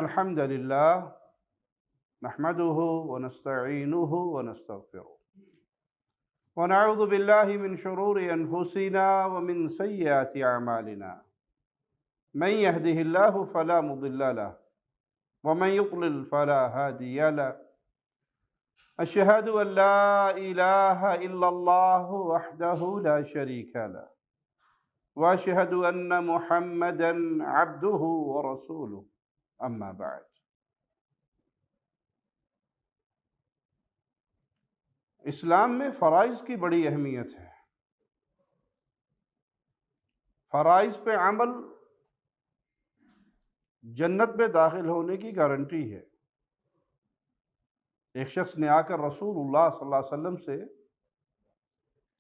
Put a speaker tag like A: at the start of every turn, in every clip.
A: الحمد لله نحمده ونستعينه ونستغفره ونعوذ بالله من شرور أنفسنا ومن سيئات أعمالنا من يهده الله فلا مضل له ومن يضلل فلا هادي له أشهد أن لا إله إلا الله وحده لا شريك له وأشهد أن محمدا عبده ورسوله أما بعد اسلام میں فرائض کی بڑی اہمیت ہے۔ فرائض پہ عمل جنت میں داخل ہونے کی گارنٹی ہے۔ ایک شخص نے آ کر رسول اللہ صلی اللہ علیہ وسلم سے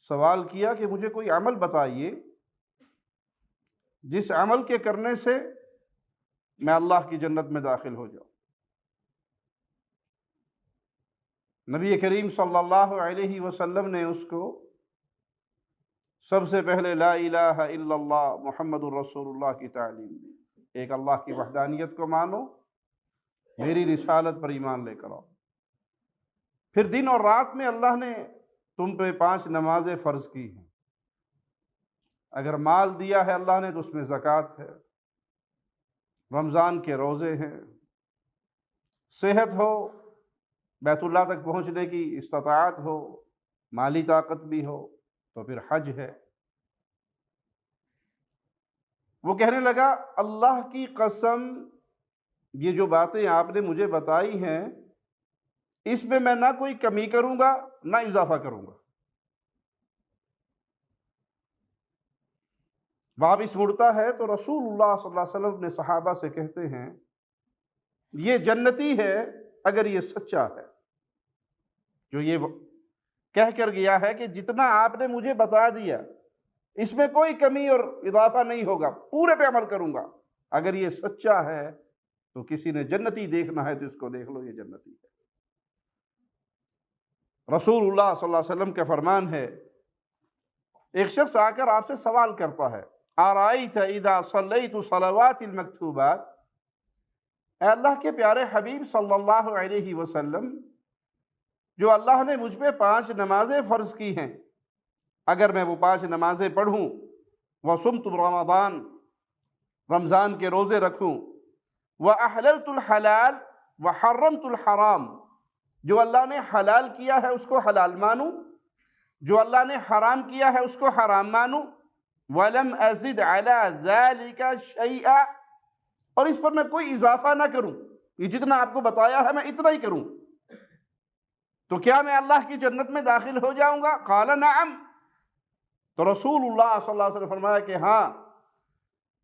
A: سوال کیا کہ مجھے کوئی عمل بتائیے جس عمل کے کرنے سے میں اللہ کی جنت میں داخل ہو جاؤں۔ نبی کریم صلی اللہ علیہ وسلم نے اس کو سب سے پہلے لا الہ الا اللہ محمد الرسول اللہ کی تعلیم دی۔ ایک اللہ کی وحدانیت کو مانو، میری رسالت پر ایمان لے کر آؤ۔ پھر دن اور رات میں اللہ نے تم پہ 5 نمازیں فرض کی ہیں۔ اگر مال دیا ہے اللہ نے تو اس میں زکوٰۃ ہے، رمضان کے روزے ہیں، صحت ہو، بیت اللہ تک پہنچنے کی استطاعت ہو، مالی طاقت بھی ہو تو پھر حج ہے۔ وہ کہنے لگا اللہ کی قسم یہ جو باتیں آپ نے مجھے بتائی ہیں اس میں میں نہ کوئی کمی کروں گا نہ اضافہ کروں گا۔ واپس مڑتا ہے تو رسول اللہ صلی اللہ علیہ وسلم اپنے صحابہ سے کہتے ہیں یہ جنتی ہے اگر یہ سچا ہے، جو یہ کہہ کر گیا ہے کہ جتنا آپ نے مجھے بتا دیا اس میں کوئی کمی اور اضافہ نہیں ہوگا، پورے پہ عمل کروں گا۔ اگر یہ سچا ہے تو کسی نے جنتی دیکھنا ہے تو اس کو دیکھ لو، یہ جنتی ہے۔ رسول اللہ صلی اللہ علیہ وسلم کا فرمان ہے، ایک شخص آ کر آپ سے سوال کرتا ہے آرائیت اذا صلیت صلوات المکتوبات، اے اللہ کے پیارے حبیب صلی اللہ علیہ وسلم، جو اللہ نے مجھ پہ 5 نمازیں فرض کی ہیں، اگر میں وہ 5 نمازیں پڑھوں، وصمت رمضان، رمضان کے روزے رکھوں، وأحللت الحلال وحرمت الحرام، جو اللہ نے حلال کیا ہے اس کو حلال مانوں، جو اللہ نے حرام کیا ہے اس کو حرام مانوں، وَلَمْ أَزِدْ عَلَى ذَلِكَ شَيْئًا، اور اس پر میں کوئی اضافہ نہ کروں، یہ جتنا آپ کو بتایا ہے میں اتنا ہی کروں، تو کیا میں اللہ کی جنت میں داخل ہو جاؤں گا؟ قَالَ نَعَمْ، تو رسول اللہ صلی اللہ علیہ وسلم فرمایا کہ ہاں،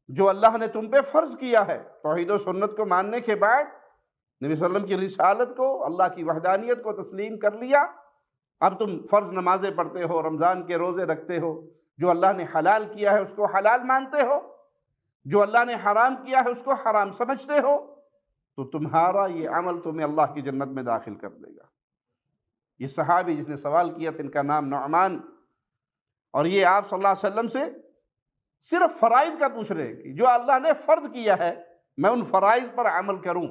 A: جو اللہ نے تم پہ فرض کیا ہے، توحید و سنت کو ماننے کے بعد نبی صلی اللہ علیہ وسلم کی رسالت کو، اللہ کی وحدانیت کو تسلیم کر لیا، اب تم فرض نمازیں پڑھتے ہو، رمضان کے روزے رکھتے ہو، جو اللہ نے حلال کیا ہے اس کو حلال مانتے ہو، جو اللہ نے حرام کیا ہے اس کو حرام سمجھتے ہو، تو تمہارا یہ عمل تمہیں اللہ کی جنت میں داخل کر دے گا۔ یہ صحابی جس نے سوال کیا تھا ان کا نام نعمان، اور یہ آپ صلی اللہ علیہ وسلم سے صرف فرائض کا پوچھ رہے ہیں کہ جو اللہ نے فرض کیا ہے میں ان فرائض پر عمل کروں،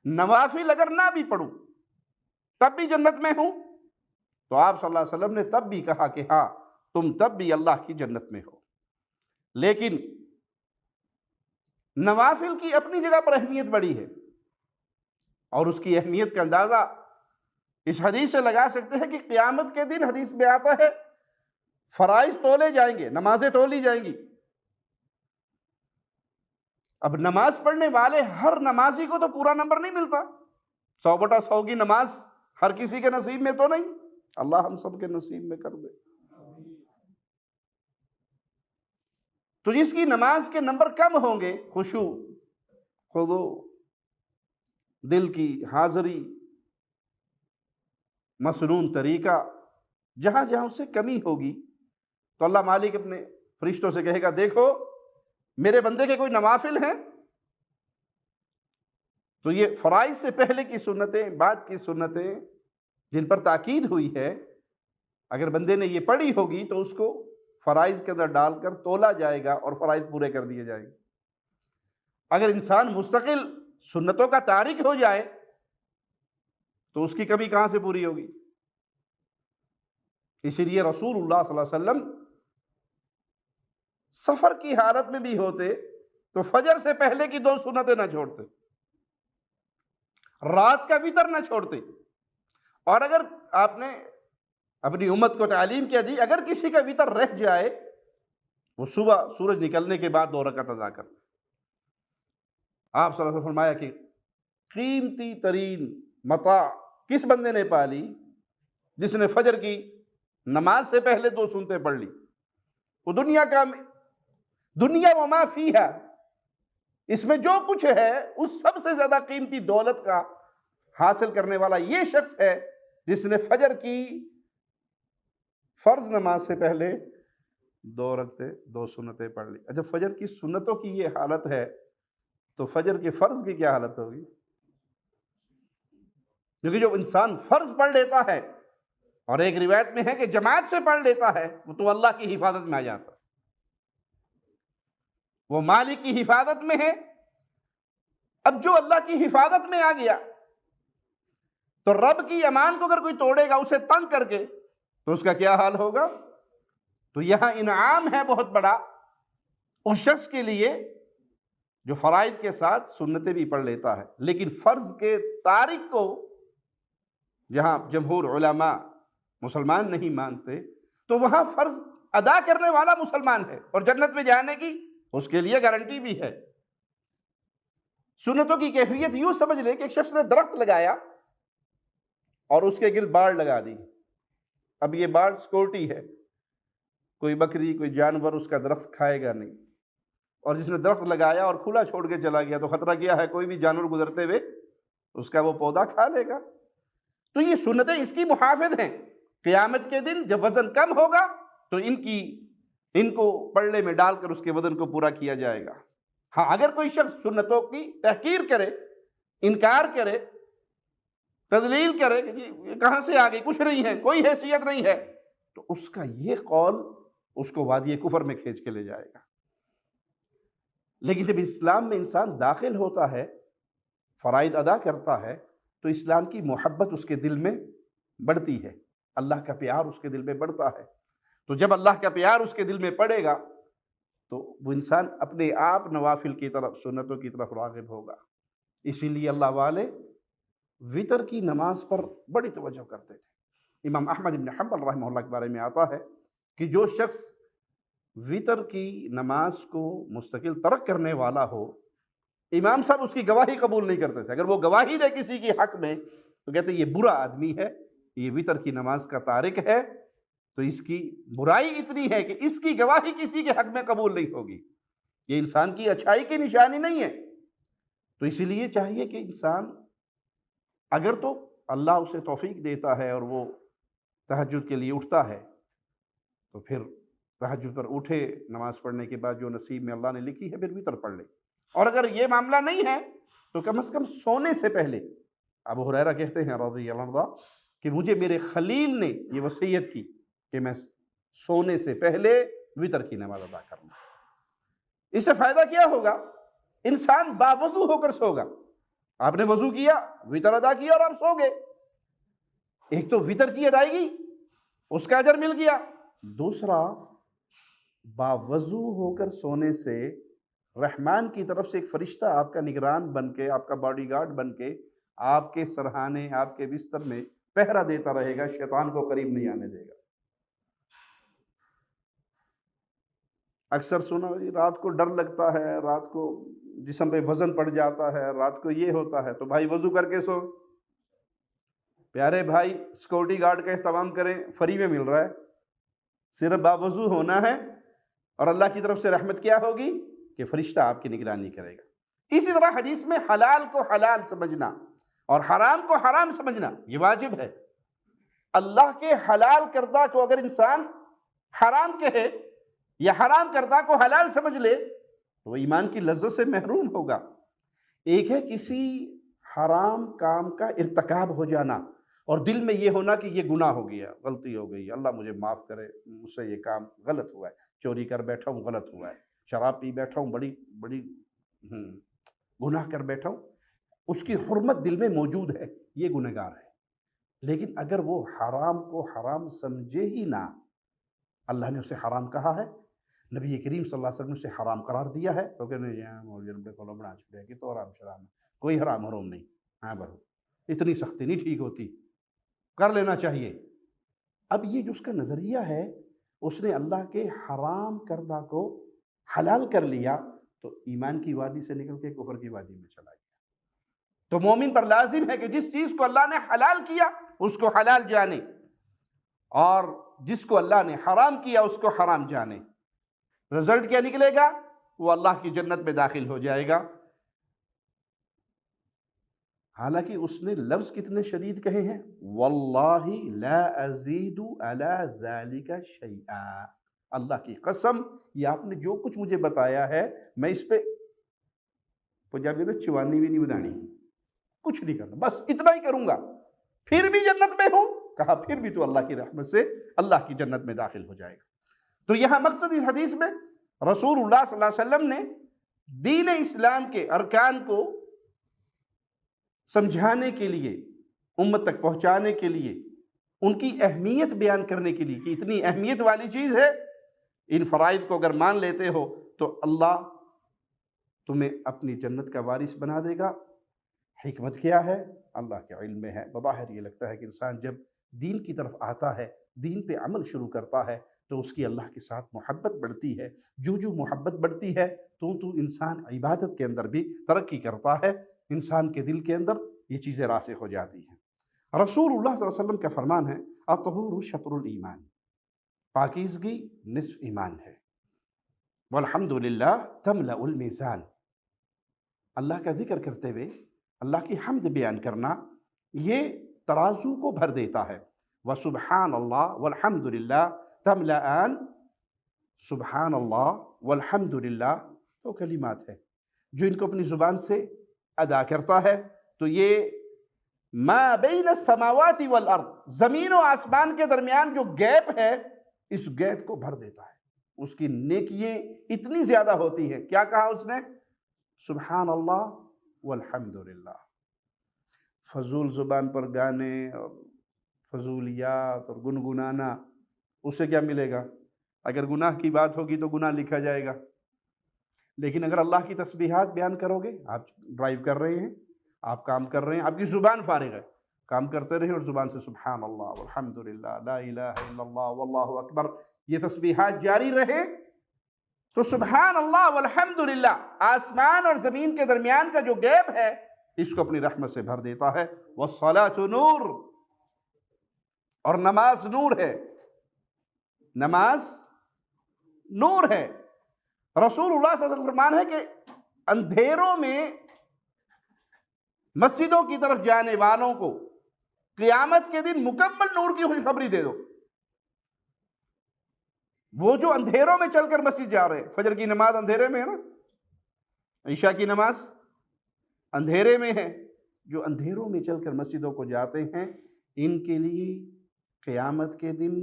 A: نوافل اگر نہ بھی پڑھوں تب بھی جنت میں ہوں، تو آپ صلی اللہ علیہ وسلم نے تب بھی کہا کہ ہاں تم تب بھی اللہ کی جنت میں ہو۔ لیکن نوافل کی اپنی جگہ پر اہمیت بڑی ہے، اور اس کی اہمیت کا اندازہ اس حدیث سے لگا سکتے ہیں کہ قیامت کے دن حدیث میں آتا ہے فرائض تولے جائیں گے، نمازیں تولی جائیں گی۔ اب نماز پڑھنے والے ہر نمازی کو تو پورا نمبر نہیں ملتا، 100/100 کی نماز ہر کسی کے نصیب میں تو نہیں، اللہ ہم سب کے نصیب میں کر دے۔ تو جس کی نماز کے نمبر کم ہوں گے، خشوع، خضوع، دل کی حاضری، مسنون طریقہ، جہاں جہاں اس سے کمی ہوگی تو اللہ مالک اپنے فرشتوں سے کہے گا دیکھو میرے بندے کے کوئی نوافل ہیں، تو یہ فرائض سے پہلے کی سنتیں، بعد کی سنتیں جن پر تاکید ہوئی ہے، اگر بندے نے یہ پڑھی ہوگی تو اس کو فرائض کے اندر ڈال کر تولا جائے گا اور فرائض پورے کر دیے جائیں گے۔ اگر انسان مستقل سنتوں کا تارک ہو جائے تو اس کی کمی کہاں سے پوری ہوگی؟ اسی لیے رسول اللہ صلی اللہ علیہ وسلم سفر کی حالت میں بھی ہوتے تو فجر سے پہلے کی 2 سنتیں نہ چھوڑتے، رات کا وتر نہ چھوڑتے۔ اور اگر آپ نے اپنی امت کو تعلیم کیا دی، اگر کسی کا وتر رہ جائے وہ صبح سورج نکلنے کے بعد 2 رکعت ادا کر۔ آپ صلی اللہ علیہ وسلم نے فرمایا کہ قیمتی ترین متاع کس بندے نے پالی؟ جس نے فجر کی نماز سے پہلے 2 سنتیں پڑھ لی۔ وہ دنیا وما فیہا، اس میں جو کچھ ہے اس سب سے زیادہ قیمتی دولت کا حاصل کرنے والا یہ شخص ہے جس نے فجر کی فرض نماز سے پہلے 2 رکعتیں 2 سنتیں پڑھ لی۔ اچھا، فجر کی سنتوں کی یہ حالت ہے تو فجر کے فرض کی کیا حالت ہوگی؟ کیونکہ جو انسان فرض پڑھ لیتا ہے، اور ایک روایت میں ہے کہ جماعت سے پڑھ لیتا ہے، وہ تو اللہ کی حفاظت میں آ جاتا ہے، وہ مالک کی حفاظت میں ہے۔ اب جو اللہ کی حفاظت میں آ گیا تو رب کی امان کو اگر کوئی توڑے گا اسے تنگ کر کے تو اس کا کیا حال ہوگا؟ تو یہاں انعام ہے بہت بڑا اس شخص کے لیے جو فرائض کے ساتھ سنتیں بھی پڑھ لیتا ہے، لیکن فرض کے تارک کو جہاں جمہور علماء مسلمان نہیں مانتے تو وہاں فرض ادا کرنے والا مسلمان ہے اور جنت میں جانے کی اس کے لیے گارنٹی بھی ہے۔ سنتوں کی کیفیت یوں سمجھ لے کہ ایک شخص نے درخت لگایا اور اس کے گرد باڑ لگا دی۔ اب یہ باڑ سیکورٹی ہے، کوئی بکری کوئی جانور اس کا درخت کھائے گا نہیں، اور جس نے درخت لگایا اور کھلا چھوڑ کے چلا گیا تو خطرہ کیا ہے؟ کوئی بھی جانور گزرتے ہوئے اس کا وہ پودا کھا لے گا۔ تو یہ سنتیں اس کی محافظ ہیں۔ قیامت کے دن جب وزن کم ہوگا تو ان کو پلڑے میں ڈال کر اس کے وزن کو پورا کیا جائے گا۔ ہاں، اگر کوئی شخص سنتوں کی تحقیر کرے، انکار کرے، تضلیل کرے کہ جی یہ کہاں سے آ گئی، کچھ نہیں ہے، کوئی حیثیت نہیں ہے، تو اس کا یہ قول اس کو وادی کفر میں کھینچ کے لے جائے گا۔ لیکن جب اسلام میں انسان داخل ہوتا ہے، فرائض ادا کرتا ہے، تو اسلام کی محبت اس کے دل میں بڑھتی ہے، اللہ کا پیار اس کے دل میں بڑھتا ہے۔ تو جب اللہ کا پیار اس کے دل میں پڑے گا تو وہ انسان اپنے آپ نوافل کی طرف، سنتوں کی طرف راغب ہوگا۔ اسی لیے اللہ والے وتر کی نماز پر بڑی توجہ کرتے تھے۔ امام احمد بن حنبل رحمہ اللہ کے بارے میں آتا ہے کہ جو شخص وتر کی نماز کو مستقل ترک کرنے والا ہو، امام صاحب اس کی گواہی قبول نہیں کرتے تھے۔ اگر وہ گواہی دے کسی کے حق میں تو کہتے یہ برا آدمی ہے، یہ وتر کی نماز کا تارک ہے، تو اس کی برائی اتنی ہے کہ اس کی گواہی کسی کے حق میں قبول نہیں ہوگی، یہ انسان کی اچھائی کی نشانی نہیں ہے۔ تو اسی لیے چاہیے کہ انسان اگر تو اللہ اسے توفیق دیتا ہے اور وہ تہجد کے لیے اٹھتا ہے تو پھر تہجد پر اٹھے، نماز پڑھنے کے بعد جو نصیب میں اللہ نے لکھی ہے پھر وتر پڑھ لے۔ اور اگر یہ معاملہ نہیں ہے تو کم از کم سونے سے پہلے، ابو ہریرہ کہتے ہیں رضی اللہ عنہ کہ مجھے میرے خلیل نے یہ وصیت کی کہ میں سونے سے پہلے وتر کی نماز ادا کروں۔ اس سے فائدہ کیا ہوگا؟ انسان باوضو ہو کر سوگا۔ آپ نے وضو کیا، وتر ادا کیا اور آپ سو گئے۔ ایک تو وتر کی ادائیگی، اس کا اجر مل گیا، دوسرا باوضو ہو کر سونے سے رحمان کی طرف سے ایک فرشتہ آپ کا نگران بن کے، آپ کا باڈی گارڈ بن کے آپ کے سرہانے، آپ کے بستر میں پہرا دیتا رہے گا، شیطان کو قریب نہیں آنے دے گا۔ اکثر سنا رات کو ڈر لگتا ہے، رات کو جسم پہ وزن پڑ جاتا ہے، رات کو یہ ہوتا ہے، تو بھائی وضو کر کے سو۔ پیارے بھائی، سیکورٹی گارڈ کا اہتمام کریں، فری میں مل رہا ہے، صرف باوضو ہونا ہے، اور اللہ کی طرف سے رحمت کیا ہوگی کہ فرشتہ آپ کی نگرانی کرے گا۔ اسی طرح حدیث میں حلال کو حلال سمجھنا اور حرام کو حرام سمجھنا یہ واجب ہے۔ اللہ کے حلال کردہ کو اگر انسان حرام کہے یا حرام کردہ کو حلال سمجھ لے تو وہ ایمان کی لذت سے محروم ہوگا۔ ایک ہے کسی حرام کام کا ارتکاب ہو جانا اور دل میں یہ ہونا کہ یہ گناہ ہو گیا، غلطی ہو گئی، اللہ مجھے معاف کرے، مجھ سے یہ کام غلط ہوا ہے، چوری کر بیٹھا ہوں غلط ہوا ہے، شراب پی بیٹھا ہوں بڑی گناہ کر بیٹھا ہوں۔ اس کی حرمت دل میں موجود ہے، یہ گنہگار ہے۔ لیکن اگر وہ حرام کو حرام سمجھے ہی نہ، اللہ نے اسے حرام کہا ہے، نبی کریم صلی اللہ علیہ وسلم نے اسے حرام قرار دیا ہے، تو کہنے بنا چھڑے کہ تو حرام شرام ہے، کوئی حرام حرام نہیں، ہاں بہو اتنی سختی نہیں ٹھیک ہوتی، کر لینا چاہیے۔ اب یہ جو اس کا نظریہ ہے، اس نے اللہ کے حرام کردہ کو حلال کر لیا، تو ایمان کی وادی سے نکل کے کفر کی وادی میں چلا گیا۔ تو مومن پر لازم ہے کہ جس چیز کو اللہ نے حلال کیا اس کو حلال جانے، اور جس کو اللہ نے حرام کیا اس کو حرام جانے۔ رزلٹ کیا نکلے گا؟ وہ اللہ کی جنت میں داخل ہو جائے گا۔ حالانکہ اس نے لفظ کتنے شدید کہے ہیں، واللہ لا ازید علی ذالک شیئا، اللہ کی قسم یہ آپ نے جو کچھ مجھے بتایا ہے میں اس پہ پنجابی میں چوانی بھی نہیں بدانی، کچھ نہیں کرنا، بس اتنا ہی کروں گا، پھر بھی جنت میں ہوں۔ کہا پھر بھی تو اللہ کی رحمت سے اللہ کی جنت میں داخل ہو جائے گا۔ تو یہاں مقصد اس حدیث میں رسول اللہ صلی اللہ علیہ وسلم نے دین اسلام کے ارکان کو سمجھانے کے لیے، امت تک پہنچانے کے لیے، ان کی اہمیت بیان کرنے کے لیے کہ اتنی اہمیت والی چیز ہے، ان فرائض کو اگر مان لیتے ہو تو اللہ تمہیں اپنی جنت کا وارث بنا دے گا۔ حکمت کیا ہے؟ اللہ کے علم میں ہے۔ بظاہر یہ لگتا ہے کہ انسان جب دین کی طرف آتا ہے، دین پہ عمل شروع کرتا ہے، تو اس کی اللہ کے ساتھ محبت بڑھتی ہے۔ جو محبت بڑھتی ہے تو انسان عبادت کے اندر بھی ترقی کرتا ہے، انسان کے دل کے اندر یہ چیزیں راسخ ہو جاتی ہیں۔ رسول اللہ صلی اللہ علیہ وسلم کا فرمان ہے، الطہور شطر الایمان، پاکیزگی نصف ایمان ہے، والحمدللہ تملأ المیزان، اللہ کا ذکر کرتے ہوئے اللہ کی حمد بیان کرنا یہ ترازو کو بھر دیتا ہے۔ وسبحان اللہ والحمدللہ تملأان، سبحان اللہ والحمدللہ تو کلمات ہے، جو ان کو اپنی زبان سے ادا کرتا ہے تو یہ ما بین السماوات والارض، زمین و آسمان کے درمیان جو گیپ ہے اس گیپ کو بھر دیتا ہے۔ اس کی نیکییں اتنی زیادہ ہوتی ہیں۔ کیا کہا اس نے؟ سبحان اللہ والحمدللہ۔ فضول زبان پر گانے اور فضولیات اور گنگنانا، اس سے کیا ملے گا؟ اگر گناہ کی بات ہوگی تو گناہ لکھا جائے گا، لیکن اگر اللہ کی تسبیحات بیان کرو گے، آپ ڈرائیو کر رہے ہیں، آپ کام کر رہے ہیں، آپ کی زبان فارغ ہے، کام کرتے رہے اور زبان سے سبحان اللہ والحمدللہ لا الہ الا اللہ واللہ اکبر یہ تسبیحات جاری رہے، تو سبحان اللہ والحمدللہ آسمان اور زمین کے درمیان کا جو گیپ ہے اس کو اپنی رحمت سے بھر دیتا ہے۔ والصلاۃ نور، اور نماز نور ہے، نماز نور ہے۔ رسول اللہ صلی اللہ علیہ وسلم کا فرمان ہے کہ اندھیروں میں مسجدوں کی طرف جانے والوں کو قیامت کے دن مکمل نور کی خوشخبری دے دو۔ وہ جو اندھیروں میں چل کر مسجد جا رہے ہیں، فجر کی نماز اندھیرے میں ہے نا، عشاء کی نماز اندھیرے میں ہے، جو اندھیروں میں چل کر مسجدوں کو جاتے ہیں ان کے لیے قیامت کے دن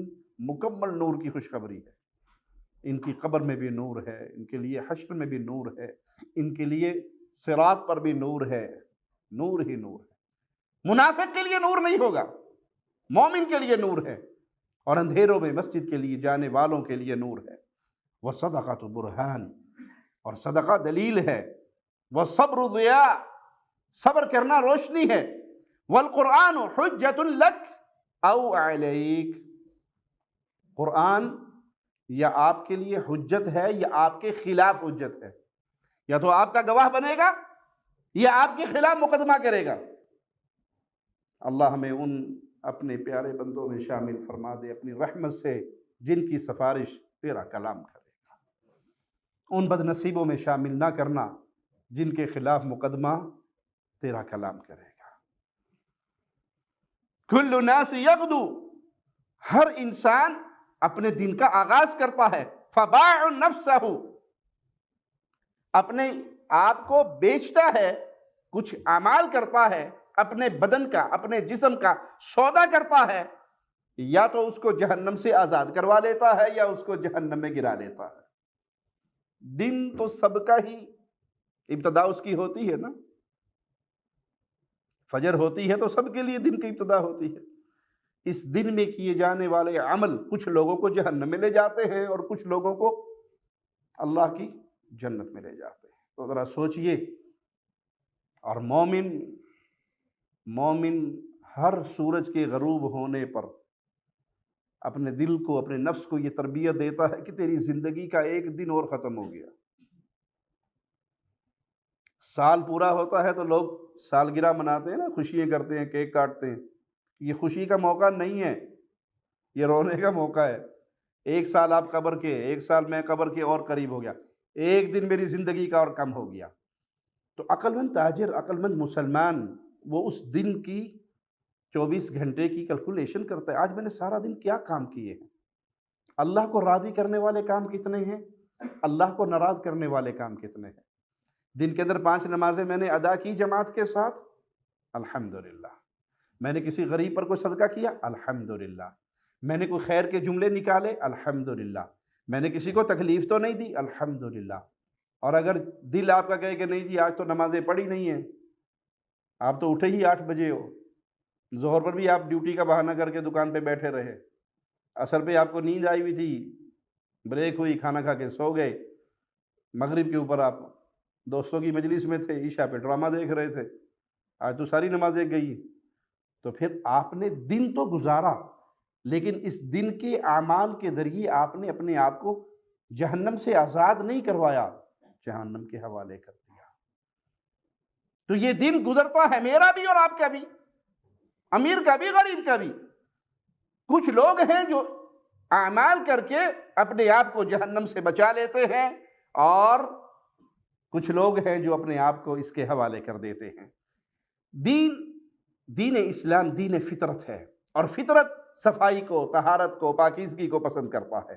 A: مکمل نور کی خوشخبری ہے۔ ان کی قبر میں بھی نور ہے، ان کے لیے حشر میں بھی نور ہے، ان کے لیے صراط پر بھی نور ہے، نور ہی نور ہے۔ منافق کے لیے نور نہیں ہوگا، مومن کے لیے نور ہے، اور اندھیروں میں مسجد کے لیے جانے والوں کے لیے نور ہے۔ وَالصَّدَقَةُ بُرْہان، اور صدقہ دلیل ہے۔ وَالصَّبْرُ ضِيَاء، صبر کرنا روشنی ہے۔ وَالْقُرْآنُ حُجَّةٌ لَكَ أَوْ عَلَيْكَ، قرآن یا آپ کے لیے حجت ہے یا آپ کے خلاف حجت ہے، یا تو آپ کا گواہ بنے گا یا آپ کے خلاف مقدمہ کرے گا۔ اللہ ہمیں ان اپنے پیارے بندوں میں شامل فرما دے اپنی رحمت سے جن کی سفارش تیرا کلام کرے گا، ان بد نصیبوں میں شامل نہ کرنا جن کے خلاف مقدمہ تیرا کلام کرے گا۔ کل الناس یغدو، ہر انسان اپنے دن کا آغاز کرتا ہے، فباع نفسہ، اپنے آپ کو بیچتا ہے، کچھ اعمال کرتا ہے، اپنے بدن کا، اپنے جسم کا سودا کرتا ہے، یا تو اس کو جہنم سے آزاد کروا لیتا ہے یا اس کو جہنم میں گرا لیتا ہے۔ دن تو سب کا ہی ابتدا اس کی ہوتی ہے نا، فجر ہوتی ہے تو سب کے لیے دن کی ابتدا ہوتی ہے۔ اس دن میں کیے جانے والے عمل کچھ لوگوں کو جہنم میں لے جاتے ہیں اور کچھ لوگوں کو اللہ کی جنت میں لے جاتے ہیں۔ تو ذرا سوچئے، اور مومن ہر سورج کے غروب ہونے پر اپنے دل کو، اپنے نفس کو یہ تربیت دیتا ہے کہ تیری زندگی کا ایک دن اور ختم ہو گیا۔ سال پورا ہوتا ہے تو لوگ سالگرہ مناتے ہیں نا، خوشیاں کرتے ہیں، کیک کاٹتے ہیں۔ یہ خوشی کا موقع نہیں ہے، یہ رونے کا موقع ہے۔ ایک سال آپ قبر کے، ایک سال میں قبر کے اور قریب ہو گیا، ایک دن میری زندگی کا اور کم ہو گیا۔ تو عقل مند تاجر، عقل مند مسلمان، وہ اس دن کی 24 گھنٹے کی کیلکولیشن کرتا ہے۔ آج میں نے سارا دن کیا کام کیے ہیں؟ اللہ کو راضی کرنے والے کام کتنے ہیں؟ اللہ کو ناراض کرنے والے کام کتنے ہیں؟ دن کے اندر 5 نمازیں میں نے ادا کی جماعت کے ساتھ، الحمدللہ۔ میں نے کسی غریب پر کوئی صدقہ کیا، الحمدللہ۔ میں نے کوئی خیر کے جملے نکالے، الحمدللہ۔ میں نے کسی کو تکلیف تو نہیں دی، الحمدللہ۔ اور اگر دل آپ کا کہے کہ نہیں جی آج تو نمازیں پڑھی نہیں ہیں، آپ تو اٹھے ہی 8 بجے ہو، ظہر پر بھی آپ ڈیوٹی کا بہانہ کر کے دکان پہ بیٹھے رہے، عصر پہ آپ کو نیند آئی ہوئی تھی، بریک ہوئی، کھانا کھا کے سو گئے، مغرب کے اوپر آپ دوستوں کی مجلس میں تھے، عشاء پہ ڈرامہ دیکھ رہے تھے، آج تو ساری نمازیں گئی۔ تو پھر آپ نے دن تو گزارا، لیکن اس دن کے اعمال کے ذریعے آپ نے اپنے آپ کو جہنم سے آزاد نہیں کروایا، جہنم کے حوالے کر دیا۔ تو یہ دن گزرتا ہے، میرا بھی اور آپ کا بھی، امیر کا بھی، غریب کا بھی۔ کچھ لوگ ہیں جو اعمال کر کے اپنے آپ کو جہنم سے بچا لیتے ہیں، اور کچھ لوگ ہیں جو اپنے آپ کو اس کے حوالے کر دیتے ہیں۔ دین اسلام دین فطرت ہے، اور فطرت صفائی کو، طہارت کو، پاکیزگی کو پسند کرتا ہے۔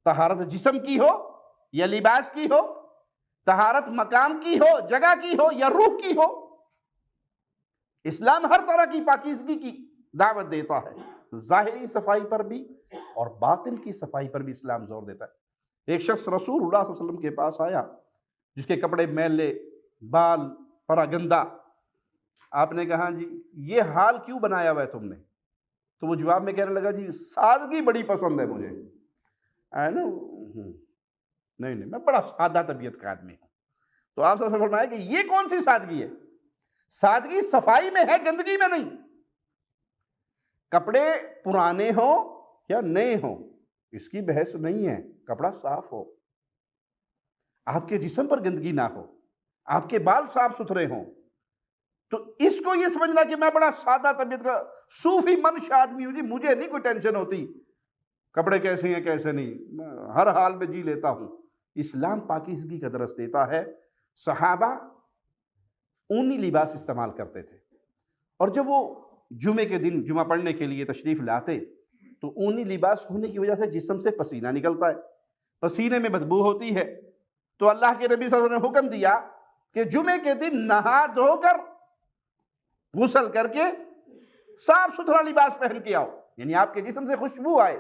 A: طہارت جسم کی ہو یا لباس کی ہو، طہارت مقام کی ہو، جگہ کی ہو یا روح کی ہو، اسلام ہر طرح کی پاکیزگی کی دعوت دیتا ہے۔ ظاہری صفائی پر بھی اور باطن کی صفائی پر بھی اسلام زور دیتا ہے۔ ایک شخص رسول اللہ صلی اللہ علیہ وسلم کے پاس آیا جس کے کپڑے میلے، بال پرا گندا۔ آپ نے کہا جی یہ حال کیوں بنایا ہوا ہے تم نے؟ تو وہ جواب میں کہنے لگا جی سادگی بڑی پسند ہے مجھے، نہیں میں بڑا سادہ طبیعت کا آدمی ہوں۔ تو آپ صلی اللہ علیہ وسلم فرمایا کہ یہ کون سی سادگی ہے؟ سادگی صفائی میں ہے، گندگی میں نہیں۔ کپڑے پرانے ہوں یا نئے ہوں اس کی بحث نہیں ہے، کپڑا صاف ہو، آپ کے جسم پر گندگی نہ ہو، آپ کے بال صاف ستھرے ہوں۔ تو اس کو یہ سمجھنا کہ میں بڑا سادہ طبیعت کا صوفی منش آدمی ہوں، جی مجھے نہیں کوئی ٹینشن ہوتی کپڑے کیسے ہیں کیسے نہیں، میں ہر حال میں جی لیتا ہوں۔ اسلام پاکیزگی کا درس دیتا ہے۔ صحابہ اونی لباس استعمال کرتے تھے، اور جب وہ جمعے کے دن جمعہ پڑھنے کے لیے تشریف لاتے تو اونی لباس ہونے کی وجہ سے جسم سے پسینہ نکلتا ہے، پسینے میں بدبو ہوتی ہے۔ تو اللہ کے نبی صلی اللہ علیہ وسلم نے حکم دیا کہ جمعے کے دن نہا دھو کر، غسل کر کے، صاف ستھرا لباس پہن کے آؤ، یعنی آپ کے جسم سے خوشبو آئے۔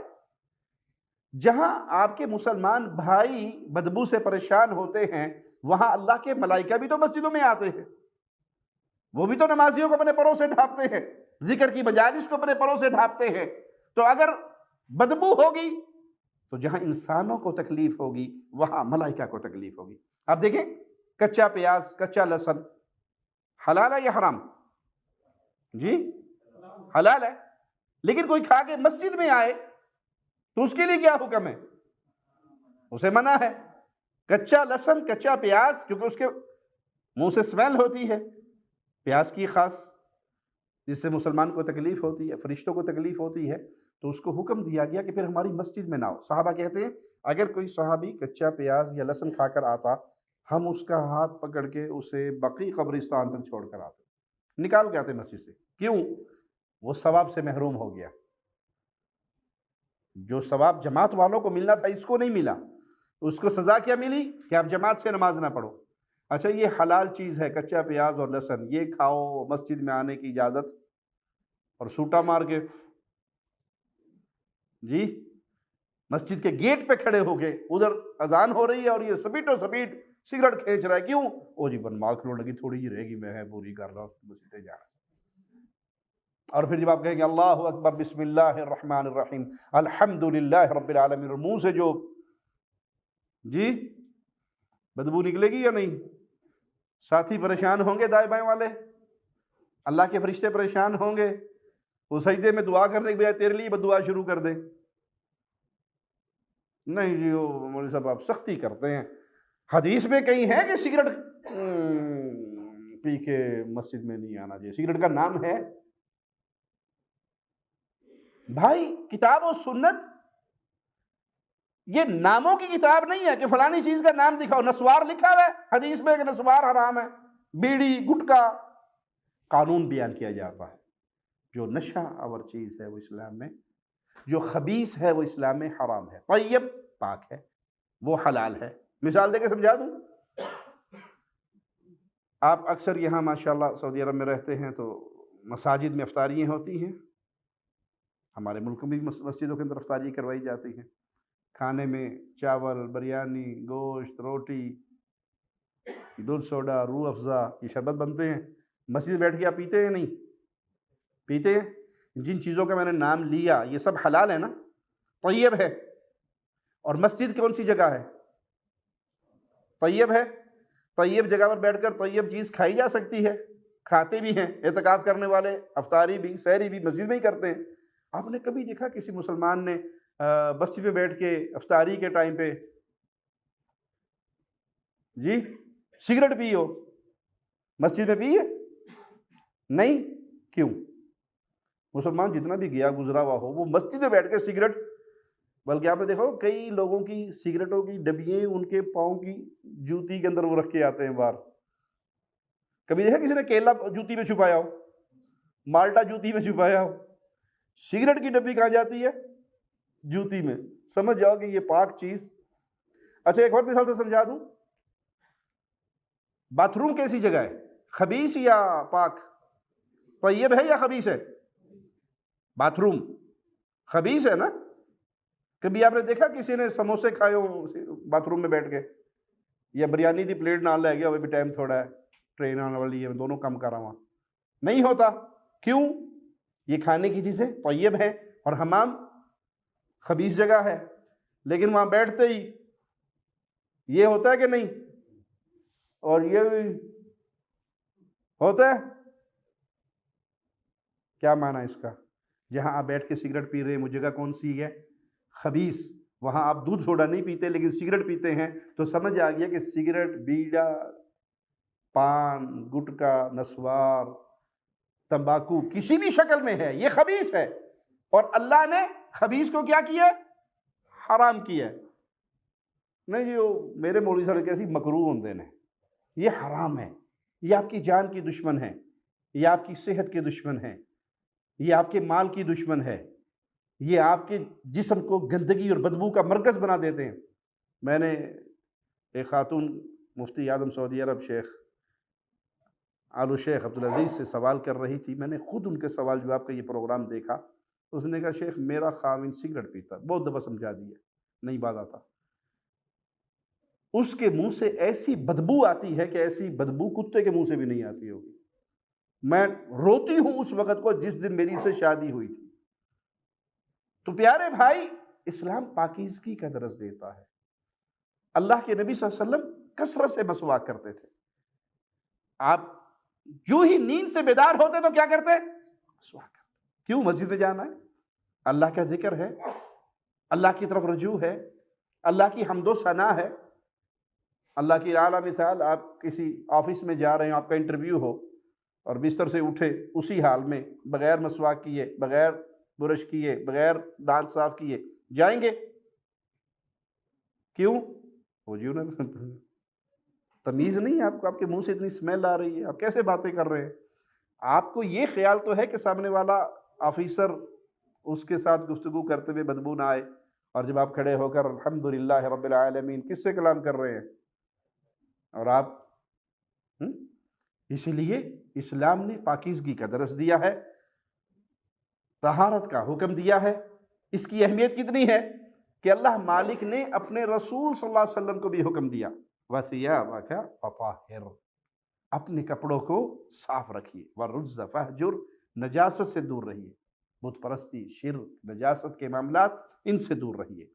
A: جہاں آپ کے مسلمان بھائی بدبو سے پریشان ہوتے ہیں، وہاں اللہ کے ملائکہ بھی تو مسجدوں میں آتے ہیں، وہ بھی تو نمازیوں کو اپنے پروں سے ڈھانپتے ہیں، ذکر کی مجالس کو اپنے پروں سے ڈھانپتے ہیں۔ تو اگر بدبو ہوگی تو جہاں انسانوں کو تکلیف ہوگی وہاں ملائکہ کو تکلیف ہوگی۔ آپ دیکھیں کچا پیاز، کچا لہسن حلال ہے یا حرام؟ جی حلال ہے، لیکن کوئی کھا کے مسجد میں آئے تو اس کے لیے کیا حکم ہے؟ اسے منع ہے۔ کچا لہسن، کچا پیاز، کیونکہ اس کے منہ سے اسمیل ہوتی ہے پیاز کی خاص، جس سے مسلمان کو تکلیف ہوتی ہے، فرشتوں کو تکلیف ہوتی ہے، تو اس کو حکم دیا گیا کہ پھر ہماری مسجد میں نہ ہو۔ صحابہ کہتے ہیں اگر کوئی صحابی کچا پیاز یا لہسن کھا کر آتا، ہم اس کا ہاتھ پکڑ کے اسے بقیع قبرستان تک چھوڑ کر آتے، نکال کے آتے مسجد سے۔ کیوں؟ وہ ثواب سے محروم ہو گیا۔ جو ثواب جماعت والوں کو ملنا تھا اس کو نہیں ملا، اس کو سزا کیا ملی کہ آپ جماعت سے نماز نہ پڑھو۔ اچھا یہ حلال چیز ہے کچا پیاز اور لہسن، یہ کھاؤ، مسجد میں آنے کی اجازت، اور سوٹا مار کے جی مسجد کے گیٹ پہ کھڑے ہو گئے، ادھر اذان ہو رہی ہے اور یہ سپیٹو سگریٹ کھینچ رہا ہے، کیوں؟ او جی بن مال کھلو لگی، تھوڑی جی رہے گی، میں پوری کر رہا ہوں، مسجد جا رہا ہوں۔ اور پھر جب آپ کہیں گے اللہ اکبر بسم اللہ الرحمن الرحیم الحمدللہ رب العالمین، اور منہ سے جو جی بدبو نکلے گی یا نہیں؟ ساتھی پریشان ہوں گے، دائیں بائیں والے، اللہ کے فرشتے پریشان ہوں گے، وہ سجدے میں دعا کرنے کے بجائے تیرے لیے بدعا شروع کر دیں۔ نہیں جی وہ مولوی صاحب آپ سختی کرتے ہیں، حدیث میں کہیں ہے کہ سگریٹ پی کے مسجد میں نہیں آنا چاہیے؟ سگریٹ کا نام ہے؟ بھائی کتاب و سنت یہ ناموں کی کتاب نہیں ہے کہ فلانی چیز کا نام دکھاؤ۔ نسوار لکھا ہوا ہے حدیث میں کہ نسوار حرام ہے، بیڑی گٹکا، قانون بیان کیا جاتا ہے۔ جو نشہ آور چیز ہے وہ اسلام میں، جو خبیث ہے وہ اسلام میں حرام ہے، طیب پاک ہے، وہ حلال ہے۔ مثال دے کے سمجھا دوں، آپ اکثر یہاں ماشاءاللہ سعودی عرب میں رہتے ہیں تو مساجد میں افطاریاں ہوتی ہیں، ہمارے ملک میں بھی مسجدوں کے اندر افطاریاں کروائی جاتی ہیں، کھانے میں چاول، بریانی، گوشت، روٹی، دودھ سوڈا، روح افزا، یہ شربت بنتے ہیں۔ مسجد میں بیٹھ کے آپ پیتے ہیں نہیں؟ پیتے ہیں۔ جن چیزوں کا میں نے نام لیا یہ سب حلال ہے نا، طیب ہے۔ اور مسجد کون سی جگہ ہے؟ طیب ہے۔ طیب جگہ پر بیٹھ کر طیب چیز کھائی جا سکتی ہے، کھاتے بھی ہیں۔ اعتکاف کرنے والے افطاری بھی سحری بھی مسجد میں ہی کرتے ہیں۔ آپ نے کبھی دیکھا کسی مسلمان نے مسجد میں بیٹھ کے افطاری کے ٹائم پہ جی سگریٹ پی ہو؟ مسجد میں پی ہے؟ نہیں۔ کیوں؟ مسلمان جتنا بھی گیا گزرا ہوا ہو وہ مسجد میں بیٹھ کے سگریٹ، بلکہ آپ نے دیکھا ہو کئی لوگوں کی سگریٹوں کی ڈبیاں ان کے پاؤں کی جوتی کے اندر وہ رکھ کے آتے ہیں باہر۔ کبھی دیکھا کسی نے کیلا جوتی میں چھپایا ہو، مالٹا جوتی میں چھپایا ہو؟ سگریٹ کی ڈبی کہاں جاتی ہے؟ جوتی میں۔ سمجھ جاؤ کہ یہ پاک چیز۔ اچھا ایک اور مثال سے سمجھا دوں، باتھ روم کیسی جگہ ہے؟ خبیث یا پاک؟ طیب ہے یا خبیث ہے؟ باتھ روم خبیث ہے نا۔ کبھی آپ نے دیکھا کسی نے سموسے کھائے ہوں باتھ روم میں بیٹھ کے، یا بریانی دی پلیٹ نہ لے گیا، ابھی ٹائم تھوڑا ہے، ٹرین آنے والی ہے، میں دونوں کام کر رہا ہوں؟ نہیں ہوتا۔ کیوں؟ یہ کھانے کی چیزیں طیب ہیں، اور حمام خبیث جگہ ہے، لیکن وہاں بیٹھتے ہی یہ ہوتا ہے کہ نہیں؟ اور یہ بھی ہوتا ہے۔ کیا معنی اس کا؟ جہاں آپ بیٹھ کے سگریٹ پی رہے ہیں وہ جگہ کون سی ہے؟ خبیث۔ وہاں آپ دودھ سوڈا نہیں پیتے لیکن سگریٹ پیتے ہیں، تو سمجھ آ گیا کہ سگریٹ، بیڑا، پان، گٹکا، نسوار، تمباکو کسی بھی شکل میں ہے یہ خبیث ہے، اور اللہ نے خبیث کو کیا کیا؟ حرام کیا۔ نہیں جی وہ میرے مولوی صاحب کیسی مکروہ ہوندے نے، یہ حرام ہے، یہ آپ کی جان کی دشمن ہے، یہ آپ کی صحت کے دشمن ہے، یہ آپ کے مال کی دشمن ہے، یہ آپ کے جسم کو گندگی اور بدبو کا مرکز بنا دیتے ہیں۔ میں نے ایک خاتون مفتی اعظم سعودی عرب شیخ آل شیخ عبدالعزیز سے سوال کر رہی تھی، میں نے خود ان کے سوال جواب کا یہ پروگرام دیکھا۔ اس نے کہا شیخ میرا خاوند سگریٹ پیتا، بہت دفعہ سمجھا دیا، نہیں بات آتا۔ اس کے منہ سے ایسی بدبو آتی ہے کہ ایسی بدبو کتے کے منہ سے بھی نہیں آتی ہوگی۔ میں روتی ہوں اس وقت کو جس دن میری سے شادی ہوئی تھی۔ تو پیارے بھائی اسلام پاکیزگی کا درس دیتا ہے۔ اللہ کے نبی صلی اللہ علیہ وسلم کثرت سے مسواک کرتے تھے۔ آپ جو ہی نیند سے بیدار ہوتے تو کیا کرتے؟ مسواک کرتے۔ کیوں؟ مسجد میں جانا ہے، اللہ کا ذکر ہے، اللہ کی طرف رجوع ہے، اللہ کی حمد و ثنا ہے۔ اللہ کی اعلیٰ مثال، آپ کسی آفس میں جا رہے ہیں، آپ کا انٹرویو ہو، اور بستر سے اٹھے اسی حال میں بغیر مسواک کیے، بغیر برش کیے، بغیر دانت صاف کیے جائیں گے؟ کیوں؟ وہ جی انہیں تمیز نہیں ہے آپ کو، آپ کے منہ سے اتنی اسمیل آ رہی ہے، آپ کیسے باتیں کر رہے ہیں؟ آپ کو یہ خیال تو ہے کہ سامنے والا آفیسر اس کے ساتھ گفتگو کرتے ہوئے بدبو نہ آئے، اور جب آپ کھڑے ہو کر الحمدللہ رب العالمین کس سے کلام کر رہے ہیں؟ اور آپ اسی لیے اسلام نے پاکیزگی کا درس دیا ہے، طہارت کا حکم دیا ہے۔ اس کی اہمیت کتنی ہے کہ اللہ مالک نے اپنے رسول صلی اللہ علیہ وسلم کو بھی حکم دیا، وَثِيَابَكَ فَطَهِّرْ، اپنے کپڑوں کو صاف رکھیے، وَالرُّجْزَ فَاهْجُرْ، نجاست سے دور رہیے، بت پرستی، شرک، نجاست کے معاملات ان سے دور رہیے۔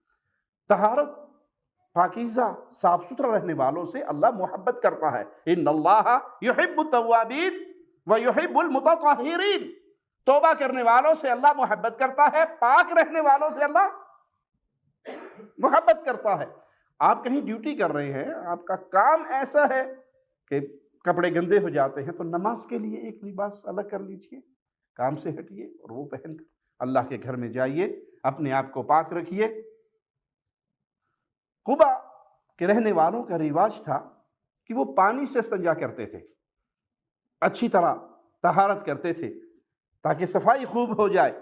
A: طہارت، پاکیزہ، صاف ستھرا رہنے والوں سے اللہ محبت کرتا ہے۔ ان اللہ یحب التوابین ویحب المتطہرین، توبہ کرنے والوں سے اللہ محبت کرتا ہے، پاک رہنے والوں سے اللہ محبت کرتا ہے۔ آپ کہیں ڈیوٹی کر رہے ہیں، آپ کا کام ایسا ہے کہ کپڑے گندے ہو جاتے ہیں، تو نماز کے لیے ایک لباس الگ کر لیجئے، کام سے ہٹیے اور وہ پہن کر اللہ کے گھر میں جائیے، اپنے آپ کو پاک رکھیے۔ قبا کے رہنے والوں کا رواج تھا کہ وہ پانی سے استنجا کرتے تھے، اچھی طرح طہارت کرتے تھے تاکہ صفائی خوب ہو جائے۔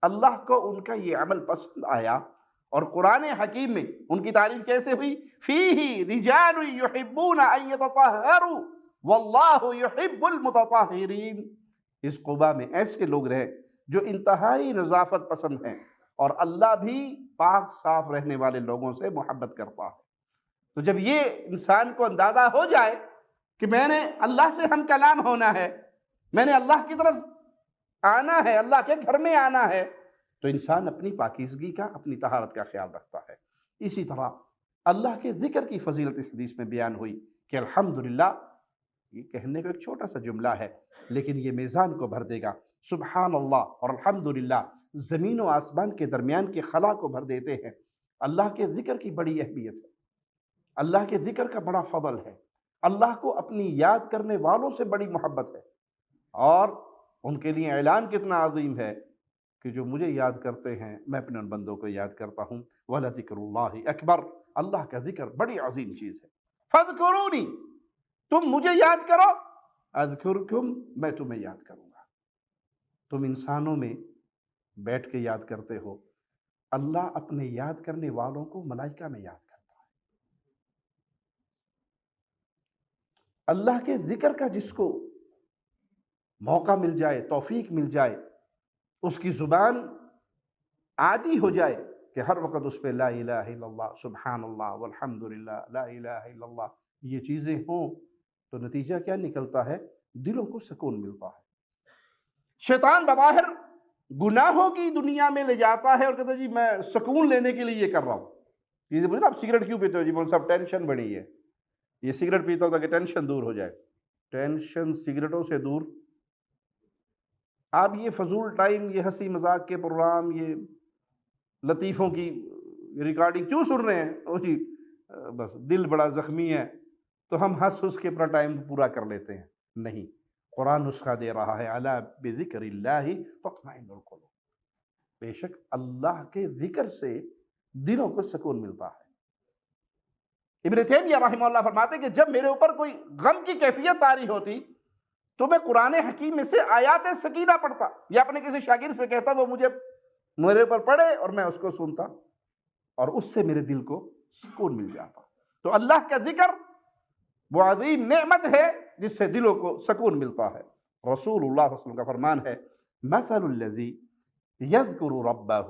A: اللہ کو ان کا یہ عمل پسند آیا، اور قرآن حکیم میں ان کی تعریف کیسے ہوئی؟ فیہ رجال یحبون ان یتطہروا واللہ یحب المتطہرین۔ اس قبا میں ایسے لوگ رہے جو انتہائی نظافت پسند ہیں، اور اللہ بھی پاک صاف رہنے والے لوگوں سے محبت کرتا ہے۔ تو جب یہ انسان کو اندازہ ہو جائے کہ میں نے اللہ سے ہم کلام ہونا ہے، میں نے اللہ کی طرف آنا ہے، اللہ کے گھر میں آنا ہے، تو انسان اپنی پاکیزگی کا، اپنی طہارت کا خیال رکھتا ہے۔ اسی طرح اللہ کے ذکر کی فضیلت اس حدیث میں بیان ہوئی کہ الحمدللہ، یہ کہنے کو ایک چھوٹا سا جملہ ہے لیکن یہ میزان کو بھر دے گا۔ سبحان اللہ اور الحمدللہ زمین و آسمان کے درمیان کے خلا کو بھر دیتے ہیں۔ اللہ کے ذکر کی بڑی اہمیت ہے، اللہ کے ذکر کا بڑا فضل ہے، اللہ کو اپنی یاد کرنے والوں سے بڑی محبت ہے، اور ان کے لیے اعلان کتنا عظیم ہے کہ جو مجھے یاد کرتے ہیں میں اپنے ان بندوں کو یاد کرتا ہوں۔ وَلَذِكْرُ اللَّهِ اکبر، اللہ کا ذکر بڑی عظیم چیز ہے۔ فَاذْكُرُونِی، تم مجھے یاد کرو، اذکرکم، میں تمہیں یاد کروں گا۔ تم انسانوں میں بیٹھ کے یاد کرتے ہو، اللہ اپنے یاد کرنے والوں کو ملائکہ میں یاد کرتا ہے۔ اللہ کے ذکر کا جس کو موقع مل جائے، توفیق مل جائے، اس کی زبان عادی ہو جائے کہ ہر وقت اس پہ لا الہ الا اللہ، سبحان اللہ والحمدللہ، لا الہ الا اللہ، یہ چیزیں ہوں تو نتیجہ کیا نکلتا ہے؟ دلوں کو سکون ملتا ہے۔ شیطان بظاہر گناہوں کی دنیا میں لے جاتا ہے اور کہتا ہے جی میں سکون لینے کے لیے یہ کر رہا ہوں۔ یہ مجھے نا آپ سگریٹ کیوں پیتے ہو؟ جی بول صاحب ٹینشن بڑی ہے، یہ سگریٹ پیتا ہوں تاکہ ٹینشن دور ہو جائے۔ ٹینشن سگریٹوں سے دور؟ آپ یہ فضول ٹائم، یہ ہنسی مذاق کے پروگرام، یہ لطیفوں کی ریکارڈنگ کیوں سن رہے ہیں؟ او جی بس دل بڑا زخمی ہے تو ہم ہنس کے اپنا ٹائم پورا کر لیتے ہیں۔ نہیں، قرآن نسخہ دے رہا ہے، الا بذکر اللہ تطمئن القلوب، بے شک اللہ کے ذکر سے دلوں کو سکون ملتا ہے۔ ابن تیمیہ رحمہ اللہ فرماتے ہیں کہ جب میرے اوپر کوئی غم کی کیفیت طاری ہوتی تو میں قرآن حکیم میں سے آیات سکینہ پڑھتا، یا اپنے کسی شاگرد سے کہتا وہ مجھے میرے اوپر پڑھے اور میں اس کو سنتا، اور اس سے میرے دل کو سکون مل جاتا۔ تو اللہ کا ذکر وہ عظیم نعمت ہے جس سے دلوں کو سکون ملتا ہے۔ رسول اللہ صلی اللہ علیہ وسلم کا فرمان ہے، مثل الذی یذکر ربہ،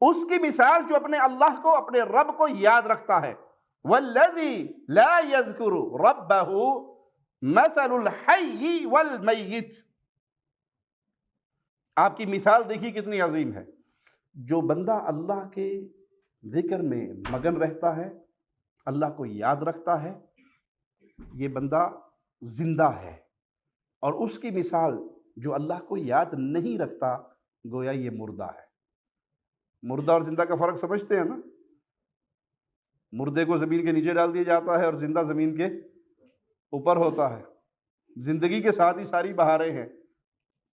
A: اس کی مثال جو اپنے اللہ کو، اپنے رب کو یاد رکھتا ہے، والذی لا یذکر ربہ مثل الحی والمیت، آپ کی مثال دیکھیے کتنی عظیم ہے۔ جو بندہ اللہ کے ذکر میں مگن رہتا ہے، اللہ کو یاد رکھتا ہے، یہ بندہ زندہ ہے، اور اس کی مثال جو اللہ کو یاد نہیں رکھتا گویا یہ مردہ ہے۔ مردہ اور زندہ کا فرق سمجھتے ہیں نا؟ مردے کو زمین کے نیچے ڈال دیا جاتا ہے اور زندہ زمین کے اوپر ہوتا ہے۔ زندگی کے ساتھ ہی ساری بہاریں ہیں۔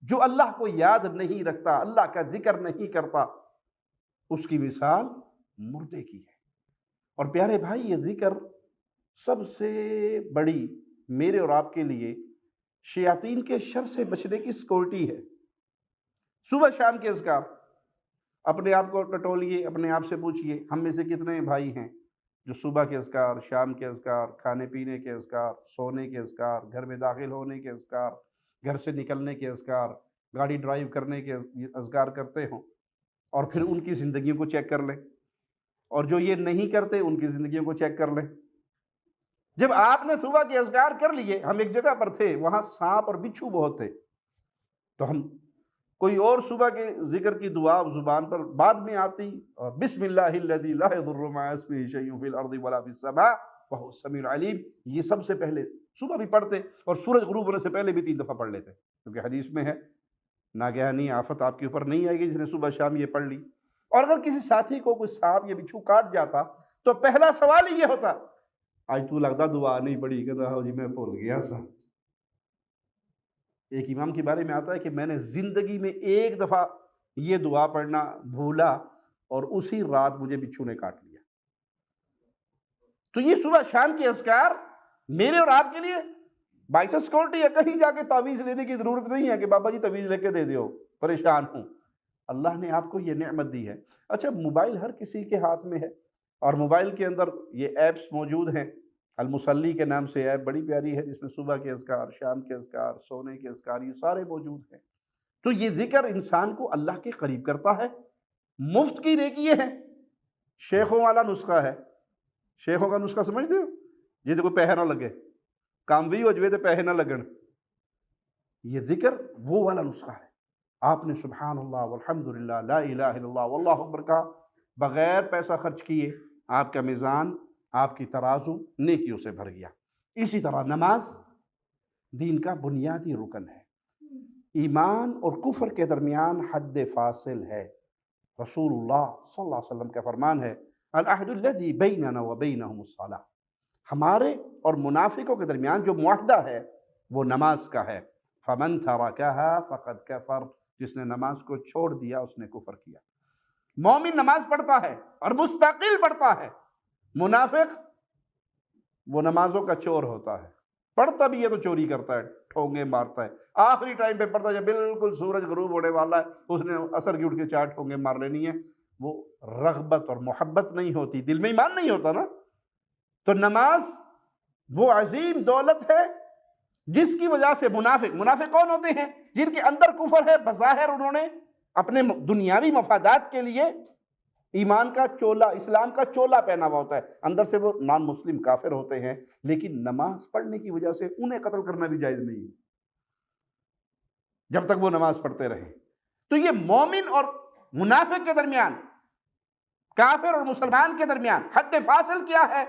A: جو اللہ کو یاد نہیں رکھتا، اللہ کا ذکر نہیں کرتا، اس کی مثال مردے کی ہے۔ اور پیارے بھائی، یہ ذکر سب سے بڑی میرے اور آپ کے لیے شیاطین کے شر سے بچنے کی سیکورٹی ہے۔ صبح شام کے اذکار، اپنے آپ کو ٹٹولیے، اپنے آپ سے پوچھئے ہم میں سے کتنے بھائی ہیں جو صبح کے اذکار، شام کے اذکار، کھانے پینے کے اذکار، سونے کے اذکار، گھر میں داخل ہونے کے اذکار، گھر سے نکلنے کے اذکار، گاڑی ڈرائیو کرنے کے اذکار کرتے ہوں، اور پھر ان کی زندگیوں کو چیک کر لیں، اور جو یہ نہیں کرتے ان کی زندگیوں کو چیک کر لیں۔ جب آپ نے صبح کے اذکار کر لیے، ہم ایک جگہ پر تھے، وہاں سانپ اور بچھو بہت تھے، تو ہم کوئی اور صبح کے ذکر کی دعا زبان پر بعد میں آتی، اور بسم اللہ الذی لا یضر مع اسمہ شیء فی الارض ولا فی السماء وہو السمیع العلیم، یہ سب سے پہلے صبح بھی پڑھتے، اور سورج غروب ہونے سے پہلے بھی 3 دفعہ پڑھ لیتے، کیونکہ حدیث میں ہے ناگہانی آفت آپ کے اوپر نہیں آئے گی جس نے صبح شام یہ پڑھ لی۔ اور اگر کسی ساتھی کو کوئی سانپ یا بچھو کاٹ جاتا تو پہلا سوال ہی یہ ہوتا، آج تو لگتا دعا نہیں پڑھی، کہتا ہو جی میں بھول گیا سا۔ ایک امام کے بارے میں آتا ہے کہ میں نے زندگی میں ایک دفعہ یہ دعا پڑھنا بھولا اور اسی رات مجھے بچھو نے کاٹ لیا۔ تو یہ صبح شام کے اذکار میرے اور آپ کے لیے باعث سیکورٹی ہے، کہیں جا کے تعویذ لینے کی ضرورت نہیں ہے کہ بابا جی تعویذ لے کے دے دیو، پریشان ہوں۔ اللہ نے آپ کو یہ نعمت دی ہے۔ اچھا، موبائل ہر کسی کے ہاتھ میں ہے، اور موبائل کے اندر یہ ایپس موجود ہیں، المصلی کے نام سے ایپ بڑی پیاری ہے جس میں صبح کے اذکار، شام کے اذکار، سونے کے اذکار، یہ سارے موجود ہیں۔ تو یہ ذکر انسان کو اللہ کے قریب کرتا ہے، مفت کی نیکی ہے۔ شیخوں والا نسخہ ہے، شیخوں کا نسخہ سمجھتے ہو؟ جی تو کوئی پیسے نہ لگے، کام بھی ہو جوے تو پیسے نہ لگن، یہ ذکر وہ والا نسخہ ہے۔ آپ نے سبحان اللہ والحمدللہ لا الہ الا اللہ واللہ اکبر کہا، بغیر پیسہ خرچ کیے آپ کا میزان، آپ کی ترازو نیکیوں سے بھر گیا۔ اسی طرح نماز دین کا بنیادی رکن ہے، ایمان اور کفر کے درمیان حد فاصل ہے۔ رسول اللہ صلی اللہ علیہ وسلم کا فرمان ہے، العہد الذی بیننا وبینہم الصلاۃ، ہمارے اور منافقوں کے درمیان جو معاہدہ ہے وہ نماز کا ہے۔ فمن ترکہا فقد کفر، جس نے نماز کو چھوڑ دیا اس نے کفر کیا۔ مومن نماز پڑھتا ہے اور مستقل پڑھتا ہے، منافق وہ نمازوں کا چور ہوتا ہے، پڑھتا بھی ہے تو چوری کرتا ہے، ٹھونگے مارتا ہے، آخری ٹائم پہ پڑھتا ہے جب بالکل سورج غروب ہونے والا ہے اس نے عصر کی اٹھ کے 4 ٹھونگے مار لینی ہے۔ وہ رغبت اور محبت نہیں ہوتی، دل میں ایمان نہیں ہوتا نا۔ تو نماز وہ عظیم دولت ہے جس کی وجہ سے منافق کون ہوتے ہیں؟ جن کے اندر کفر ہے، بظاہر انہوں نے اپنے دنیاوی مفادات کے لیے ایمان کا چولا، اسلام کا چولا پہنا ہوا ہوتا ہے، اندر سے وہ نان مسلم کافر ہوتے ہیں، لیکن نماز پڑھنے کی وجہ سے انہیں قتل کرنا بھی جائز نہیں ہے جب تک وہ نماز پڑھتے رہیں۔ تو یہ مومن اور منافق کے درمیان، کافر اور مسلمان کے درمیان حد فاصل کیا ہے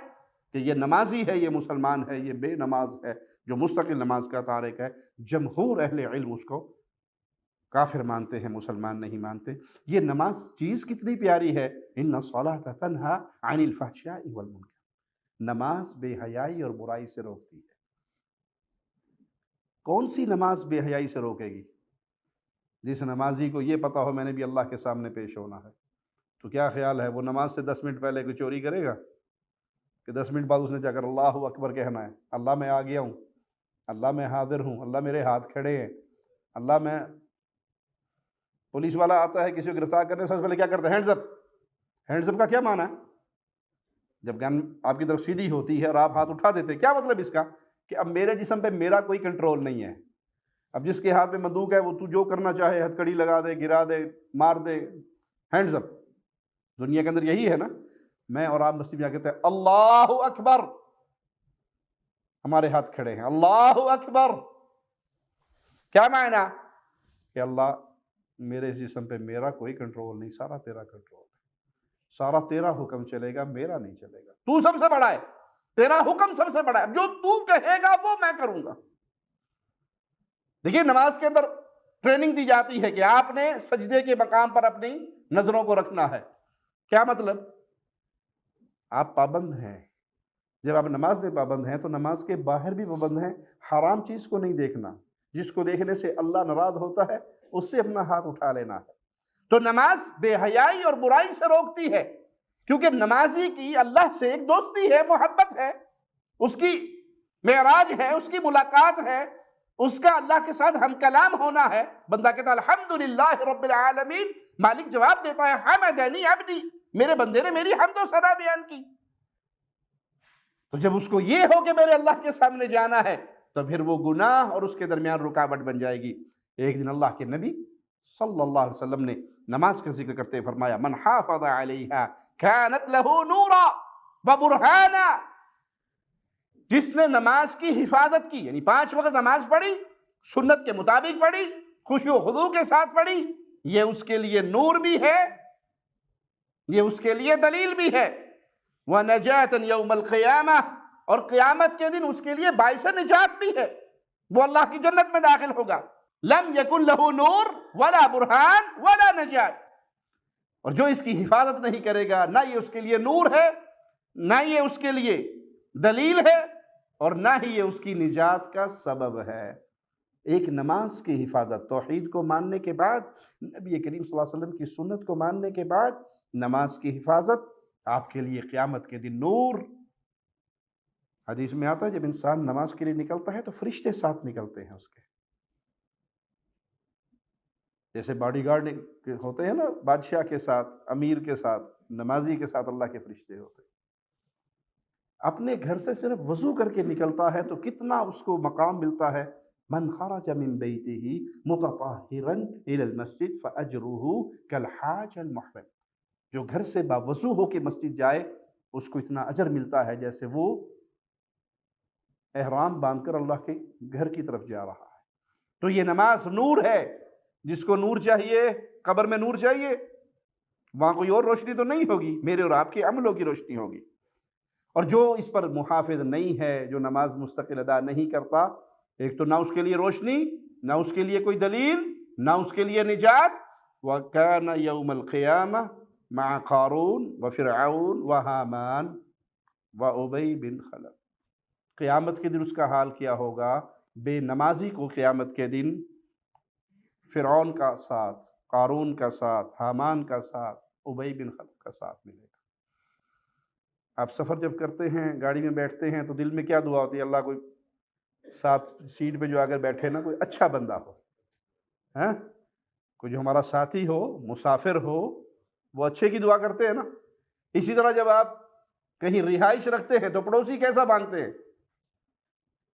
A: کہ یہ نمازی ہے، یہ مسلمان ہے، یہ بے نماز ہے جو مستقل نماز کا تارک ہے۔ جمہور اہل علم اس کو کافر مانتے ہیں، مسلمان نہیں مانتے۔ یہ نماز چیز کتنی پیاری ہے، ان الصلاۃ تنہی عن الفحشاء والمنکر، نماز بے حیائی اور برائی سے روکتی ہے۔ کون سی نماز بے حیائی سے روکے گی؟ جس نمازی کو یہ پتا ہو میں نے بھی اللہ کے سامنے پیش ہونا ہے، تو کیا خیال ہے وہ نماز سے 10 منٹ پہلے کوئی چوری کرے گا کہ 10 منٹ بعد اس نے جا کر اللہ اکبر کہنا ہے، اللہ میں آ گیا ہوں، اللہ میں حاضر ہوں، اللہ میرے ہاتھ کھڑے ہیں، اللہ میں۔ پولیس والا آتا ہے کسی کو گرفتار کرنے سے سب سے پہلے کیا کرتا ہے؟ ہینڈز اپ۔ ہینڈز اپ کا کیا معنی ہے؟ جب گن آپ کی طرف سیدھی ہوتی ہے اور آپ ہاتھ اٹھا دیتے، کیا مطلب اس کا؟ کہ اب میرے جسم پہ میرا کوئی کنٹرول نہیں ہے، اب جس کے ہاتھ میں بندوق ہے وہ تو جو کرنا چاہے، ہتھکڑی لگا دے، گرا دے، مار دے۔ ہینڈز اپ دنیا کے اندر یہی ہے نا۔ میں اور آپ مسجد میں کہتے ہیں اللہ اکبر، ہمارے ہاتھ کھڑے ہیں، اللہ اکبر، کیا معنی؟ کہ اللہ میرے اس جسم پہ میرا کوئی کنٹرول نہیں، سارا تیرا کنٹرول ہے، سارا تیرا حکم چلے گا، میرا نہیں چلے گا، تو سب سے بڑا ہے، تیرا حکم سب سے بڑا ہے، جو تو کہے گا وہ میں کروں گا۔ دیکھیے نماز کے اندر ٹریننگ دی جاتی ہے کہ آپ نے سجدے کے مقام پر اپنی نظروں کو رکھنا ہے۔ کیا مطلب؟ آپ پابند ہیں، جب آپ نماز میں پابند ہیں تو نماز کے باہر بھی پابند ہیں، حرام چیز کو نہیں دیکھنا، جس کو دیکھنے سے اللہ ناراض ہوتا ہے اس سے اپنا ہاتھ اٹھا لینا ہے۔ تو نماز بے حیائی اور برائی سے روکتی ہے، کیونکہ نمازی کی اللہ سے ایک دوستی ہے، محبت ہے، اس کی معراج ہے، اس کی ملاقات ہے، اس کا اللہ کے ساتھ ہم کلام ہونا ہے۔ بندہ کہتا ہے الحمدللہ رب العالمین، مالک جواب دیتا ہے حمدنی عبدی، میرے بندے نے میری حمد و ثنا بیان کی۔ تو جب اس کو یہ ہو کہ میرے اللہ کے سامنے جانا ہے تو پھر وہ گناہ اور اس کے درمیان رکاوٹ بن جائے گی۔ ایک دن اللہ کے نبی صلی اللہ علیہ وسلم نے نماز کا ذکر کرتے فرمایا من حافظ علیہا کانت لہ نورا وبرہانا، جس نے نماز کی حفاظت کی، یعنی 5 وقت نماز پڑھی، سنت کے مطابق پڑھی، خشوع و خضوع کے ساتھ پڑھی، یہ اس کے لیے نور بھی ہے، یہ اس کے لیے دلیل بھی ہے۔ وَنَجَاةً يَوْمَ الْقِيَامَةِ، اور قیامت کے دن اس کے لیے باعث نجات بھی ہے، وہ اللہ کی جنت میں داخل ہوگا۔ لَمْ يَكُنْ لَهُ نُور وَلَا بُرْهَانٌ وَلَا نَجَاةٌ، اور جو اس کی حفاظت نہیں کرے گا، نہ یہ اس کے لیے نور ہے، نہ یہ اس کے لیے دلیل ہے، اور نہ ہی یہ اس کی نجات کا سبب ہے۔ ایک نماز کی حفاظت، توحید کو ماننے کے بعد، نبی کریم صلی اللہ علیہ وسلم کی سنت کو ماننے کے بعد نماز کی حفاظت آپ کے لیے قیامت کے دن نور۔ حدیث میں آتا ہے جب انسان نماز کے لیے نکلتا ہے تو فرشتے ساتھ نکلتے ہیں اس کے، جیسے باڈی گارڈ ہوتے ہیں نا بادشاہ کے ساتھ، امیر کے ساتھ، نمازی کے ساتھ اللہ کے فرشتے ہوتے ہیں۔ اپنے گھر سے صرف وضو کر کے نکلتا ہے تو کتنا اس کو مقام ملتا ہے۔ من خرج من بیتہ متطہرا الی المسجد فاجرہ کالحاج المحرم، جو گھر سے باوضو ہو کے مسجد جائے اس کو اتنا اجر ملتا ہے جیسے وہ احرام باندھ کر اللہ کے گھر کی طرف جا رہا ہے۔ تو یہ نماز نور ہے، جس کو نور چاہیے، قبر میں نور چاہیے، وہاں کوئی اور روشنی تو نہیں ہوگی، میرے اور آپ کے عملوں کی روشنی ہوگی۔ اور جو اس پر محافظ نہیں ہے، جو نماز مستقل ادا نہیں کرتا، ایک تو نہ اس کے لیے روشنی، نہ اس کے لیے کوئی دلیل، نہ اس کے لیے نجات۔ وَكَانَ يَوْمَ الْقِيَامَةِ مَعَ قَارُونَ وَفِرْعَوْنَ وَحَامَانَ وَأُبَيْ بن خلف، قیامت کے دن اس کا حال کیا ہوگا؟ بے نمازی کو قیامت کے دن فرعون کا ساتھ، قارون کا ساتھ، حامان کا ساتھ، ابی بن خلف کا ساتھ ملے گا۔ آپ سفر جب کرتے ہیں، گاڑی میں بیٹھتے ہیں تو دل میں کیا دعا ہوتی ہے؟ اللہ کوئی ساتھ سیٹ پہ جو اگر بیٹھے نا کوئی اچھا بندہ ہو، ہاں، کوئی جو ہمارا ساتھی ہو، مسافر ہو، وہ اچھے کی دعا کرتے ہیں نا۔ اسی طرح جب آپ کہیں رہائش رکھتے ہیں تو پڑوسی کیسا مانگتے ہیں؟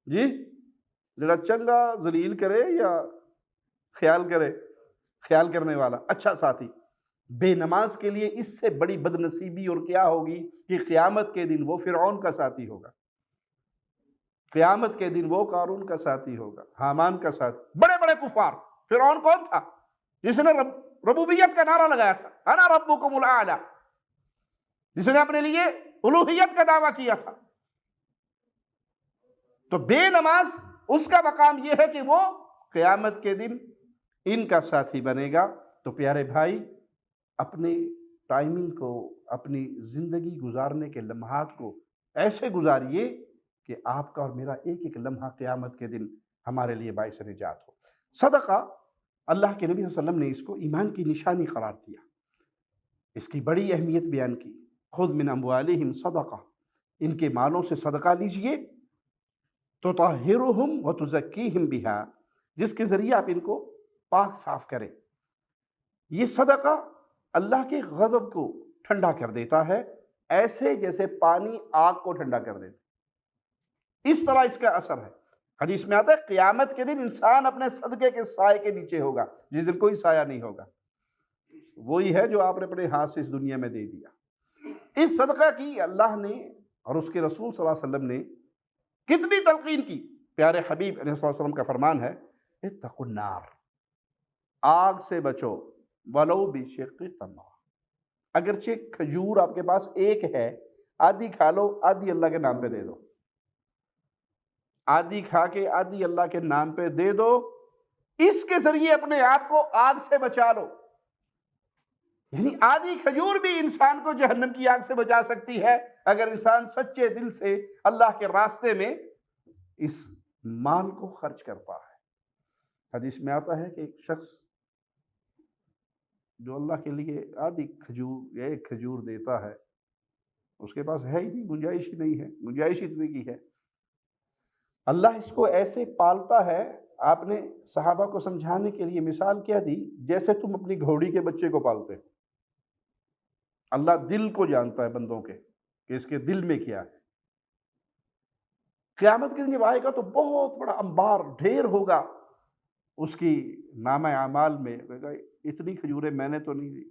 A: جی، ذرا چنگا ذلیل کرے یا خیال کرے، خیال کرنے والا اچھا ساتھی۔ بے نماز کے لیے اس سے بڑی بد نصیبی اور کیا ہوگی کہ قیامت کے دن وہ فرعون کا ساتھی ہوگا، قیامت کے دن وہ قارون کا ساتھی ہوگا، حامان کا ساتھی، بڑے بڑے کفار۔ فرعون کون تھا؟ جس نے ربوبیت کا نعرہ لگایا تھا، انا ربکم الاعلی، جس نے اپنے لیے الوہیت کا دعویٰ کیا تھا۔ تو بے نماز اس کا مقام یہ ہے کہ وہ قیامت کے دن ان کا ساتھی بنے گا۔ تو پیارے بھائی، اپنے ٹائمنگ کو، اپنی زندگی گزارنے کے لمحات کو ایسے گزاریے کہ آپ کا اور میرا ایک ایک لمحہ قیامت کے دن ہمارے لیے باعث نجات ہو۔ صدقہ، اللہ کے نبی صلی اللہ علیہ وسلم نے اس کو ایمان کی نشانی قرار دیا، اس کی بڑی اہمیت بیان کی۔ خذ من اموالہم صدقہ، ان کے مالوں سے صدقہ لیجئے، تطہرہم وتزکیہم بہا، جس کے ذریعے آپ ان کو پاک صاف کریں۔ یہ صدقہ اللہ کے غضب کو ٹھنڈا کر دیتا ہے، ایسے جیسے پانی آگ کو ٹھنڈا کر دیتا ہے، اس طرح اس کا اثر ہے۔ حدیث میں آتا ہے قیامت کے دن انسان اپنے صدقے کے سائے کے نیچے ہوگا، جس دن کوئی سایہ نہیں ہوگا، وہی ہے جو آپ نے اپنے ہاتھ سے اس دنیا میں دے دیا۔ اس صدقہ کی اللہ نے اور اس کے رسول صلی اللہ علیہ وسلم نے کتنی تلقین کی۔ پیارے حبیب علیہ الصلوۃ والسلام کا فرمان ہے، اتقوا النار، آگ سے بچو، ولو بشق تمرہ، اگرچہ کھجور آپ کے پاس ایک ہے، آدھی کھا لو، آدھی اللہ کے نام پہ دے دو، آدھی کھا کے آدھی اللہ کے نام پہ دے دو، اس کے ذریعے اپنے آپ کو آگ سے بچا لو۔ یعنی آدھی کھجور بھی انسان کو جہنم کی آگ سے بچا سکتی ہے اگر انسان سچے دل سے اللہ کے راستے میں اس مال کو خرچ کرتا ہے۔ حدیث میں آتا ہے کہ ایک شخص جو اللہ کے لیے آدھی کھجور یا ایک کھجور دیتا ہے، اس کے پاس ہے ہی نہیں، گنجائش ہی نہیں ہے، گنجائش اتنی کی ہے، اللہ اس کو ایسے پالتا ہے۔ آپ نے صحابہ کو سمجھانے کے لیے مثال کیا دی؟ جیسے تم اپنی گھوڑی کے بچے کو پالتے ہو، اللہ دل کو جانتا ہے بندوں کے کہ اس کے دل میں کیا ہے۔ قیامت کے دن جب آئے گا تو بہت بڑا انبار، ڈھیر ہوگا اس کی نامہ اعمال میں، اتنی کھجوریں میں نے تو نہیں دی،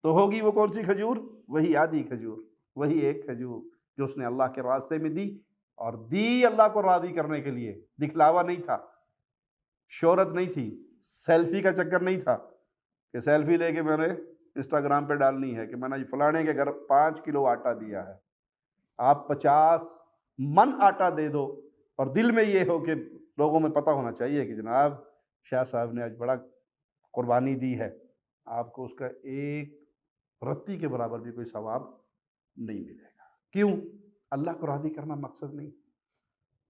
A: تو ہوگی وہ کون سی کھجور؟ وہی آدھی کھجور، وہی ایک کھجور جو اس نے اللہ کے راستے میں دی، اور دی اللہ کو راضی کرنے کے لیے، دکھلاوا نہیں تھا، شہرت نہیں تھی، سیلفی کا چکر نہیں تھا کہ سیلفی لے کے میں نے انسٹاگرام پہ ڈالنی ہے کہ میں نے فلانے کے گھر 5 کلو آٹا دیا ہے، آپ 50 من آٹا دے دو، اور دل میں یہ ہو کہ لوگوں میں پتہ ہونا چاہیے کہ جناب شاہ صاحب نے آج بڑا قربانی دی ہے، آپ کو اس کا ایک رتی کے برابر بھی کوئی ثواب نہیں ملے گا۔ کیوں؟ اللہ کو راضی کرنا مقصد نہیں۔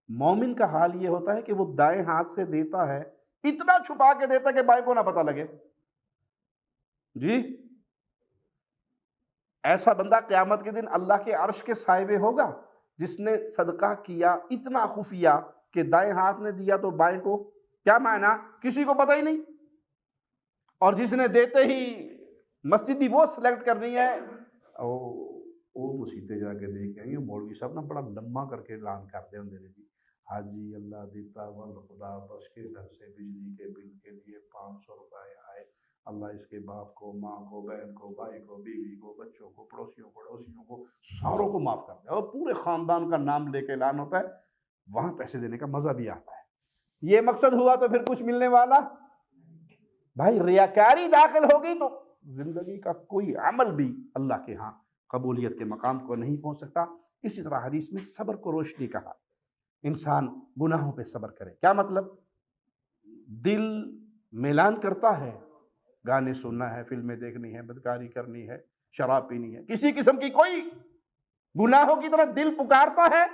A: مومن کا حال یہ ہوتا ہے کہ وہ دائیں ہاتھ سے دیتا ہے، اتنا چھپا کے دیتا کہ بائیں کو نہ پتہ لگے۔ جی، ایسا بندہ قیامت کے دن اللہ کے عرش کے سائے میں ہوگا جس نے صدقہ کیا اتنا خفیہ کہ دائیں ہاتھ نے دیا تو بائیں کو کیا معنی کسی کو پتہ ہی نہیں، اور جس نے دیتے ہی مسجد بھی وہ سلیکٹ کرنی ہے، وہ مسیطے جا کے دیکھ آئیں گے مولوی صاحب نا بڑا لمبا کر کے اعلان کرتے ہیں جی، حاجی اللہ دیتا خدا بس کے گھر سے بجلی کے بل کے لیے 500 روپے آئے، اللہ اس کے باپ کو، ماں کو، بہن کو، بھائی کو، بیوی کو، بچوں کو، پڑوسیوں کو ساروں کو معاف کرتا ہے، اور پورے خاندان کا نام لے کے اعلان ہوتا ہے۔ وہاں پیسے دینے کا مزہ بھی آتا ہے۔ یہ مقصد ہوا تو پھر کچھ ملنے والا بھائی، ریاکاری داخل ہوگی تو زندگی کا کوئی عمل بھی اللہ کے ہاں قبولیت کے مقام کو نہیں پہنچ سکتا۔ اسی طرح حدیث میں صبر کو روشنی کہا، انسان گناہوں پہ صبر کرے۔ کیا مطلب؟ دل میلان کرتا ہے، گانے سننا ہے، فلمیں دیکھنی ہے، بدکاری کرنی ہے، شراب پینی ہے، کسی قسم کی کوئی گناہوں کی طرف دل پکارتا ہے،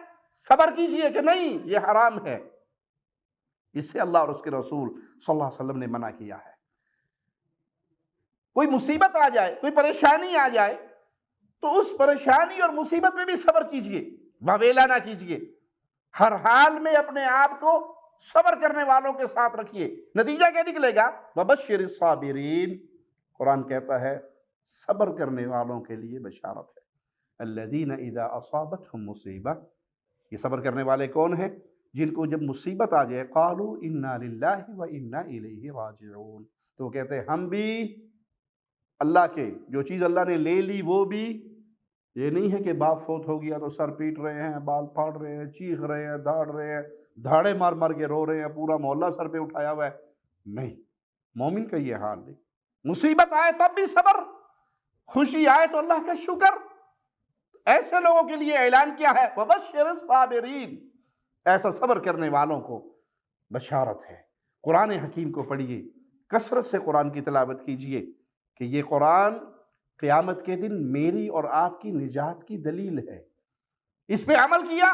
A: صبر کیجئے کہ نہیں یہ حرام ہے۔ اس سے اللہ اور اس کے رسول صلی اللہ علیہ وسلم نے منع کیا ہے۔ کوئی مصیبت آ جائے، کوئی پریشانی آ جائے تو اس پریشانی اور مصیبت میں بھی صبر کیجئے، واویلا نہ کیجئے، ہر حال میں اپنے آپ کو صبر کرنے والوں کے ساتھ رکھیے۔ نتیجہ کیا نکلے گا؟ وَبَشِّرِ الصَّابِرِينَ، قرآن کہتا ہے صبر کرنے والوں کے لیے بشارت ہے۔ الَّذِينَ إِذَا أَصَابَتْهُمْ مُصِيبَةٌ، یہ صبر کرنے والے کون ہیں؟ جن کو جب مصیبت آ جائے قَالُوا إِنَّا لِلَّهِ وَإِنَّا إِلَيْهِ رَاجِعُونَ، تو وہ کہتے ہیں ہم بھی اللہ کے، جو چیز اللہ نے لے لی وہ بھی۔ یہ نہیں ہے کہ باپ فوت ہو گیا تو سر پیٹ رہے ہیں، بال پھاڑ رہے ہیں، چیخ رہے ہیں، دھاڑ رہے ہیں، دھاڑے مار مار کے رو رہے ہیں، پورا محلہ سر پہ اٹھایا ہوا ہے۔ نہیں، مومن کا یہ حال نہیں۔ مصیبت آئے تب بھی صبر، خوشی آئے تو اللہ کا شکر۔ ایسے لوگوں کے لیے اعلان کیا ہے وَبَشِّرِ الصَّابِرِينَ، ایسا صبر کرنے والوں کو بشارت ہے۔ قرآن حکیم کو پڑھیے، کثرت سے قرآن کی تلاوت کیجئے کہ یہ قرآن قیامت کے دن میری اور آپ کی نجات کی دلیل ہے۔ اس پہ عمل کیا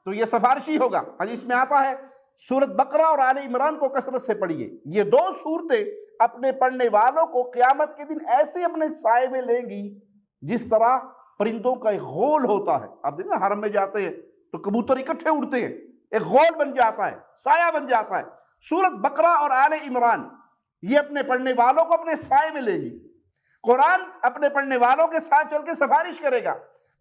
A: تو یہ سفارشی ہوگا۔ حدیث میں آتا ہے سورۃ بقرہ اور آل عمران کو کثرت سے پڑھیے، یہ دو صورتیں اپنے پڑھنے والوں کو قیامت کے دن ایسے اپنے سائے میں لیں گی جس طرح پرندوں کا ایک غول ہوتا ہے۔ آپ دیکھیں نا حرم میں جاتے ہیں تو کبوتر اکٹھے اڑتے ہیں، ایک غول بن جاتا ہے، سایہ بن جاتا ہے۔ سورۃ بقرہ اور آل عمران یہ اپنے پڑھنے والوں کو اپنے سائے میں لے گی۔ قرآن اپنے پڑھنے والوں کے ساتھ چل کے سفارش کرے گا۔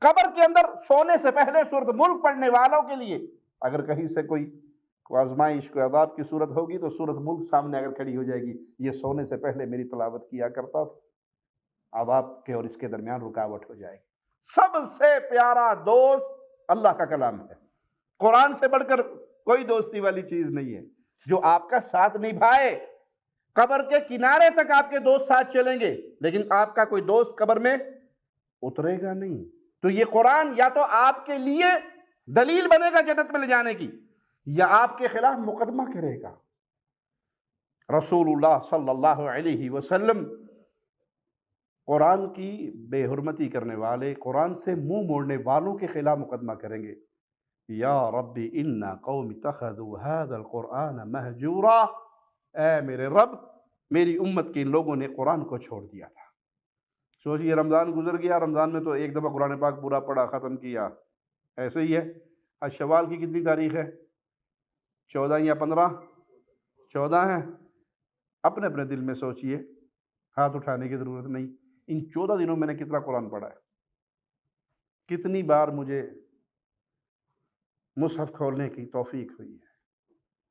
A: قبر کے اندر سونے سے پہلے سورۃ ملک پڑھنے والوں کے لیے اگر کہیں سے کوئی آزمائش کوئی عذاب کی صورت ہوگی تو سورۃ ملک سامنے اگر کھڑی ہو جائے گی، یہ سونے سے پہلے میری تلاوت کیا کرتا تھا، عذاب کے اور اس کے درمیان رکاوٹ ہو جائے گی۔ سب سے پیارا دوست اللہ کا کلام ہے، قرآن سے بڑھ کر کوئی دوستی والی چیز نہیں ہے۔ جو آپ کا ساتھ نبھائے، قبر کے کنارے تک آپ کے دوست ساتھ چلیں گے لیکن آپ کا کوئی دوست قبر میں اترے گا نہیں۔ تو یہ قرآن یا تو آپ کے لیے دلیل بنے گا جنت میں لے جانے کی، یا آپ کے خلاف مقدمہ کرے گا۔ رسول اللہ صلی اللہ علیہ وسلم قرآن کی بے حرمتی کرنے والے، قرآن سے منہ موڑنے والوں کے خلاف مقدمہ کریں گے۔ یا ربی ان قوم اتخذوا هذا القرآن مہجورا، اے میرے رب میری امت کے ان لوگوں نے قرآن کو چھوڑ دیا تھا۔ سوچئے رمضان گزر گیا، رمضان میں تو ایک دفعہ قرآن پاک پورا پڑھا ختم کیا، ایسے ہی ہے۔ آج شوال کی کتنی تاریخ ہے؟ 14 یا 15؟ 14 ہے۔ اپنے اپنے دل میں سوچئے، ہاتھ اٹھانے کی ضرورت نہیں، ان 14 دنوں میں نے کتنا قرآن پڑھا ہے؟ کتنی بار مجھے مصحف کھولنے کی توفیق ہوئی ہے؟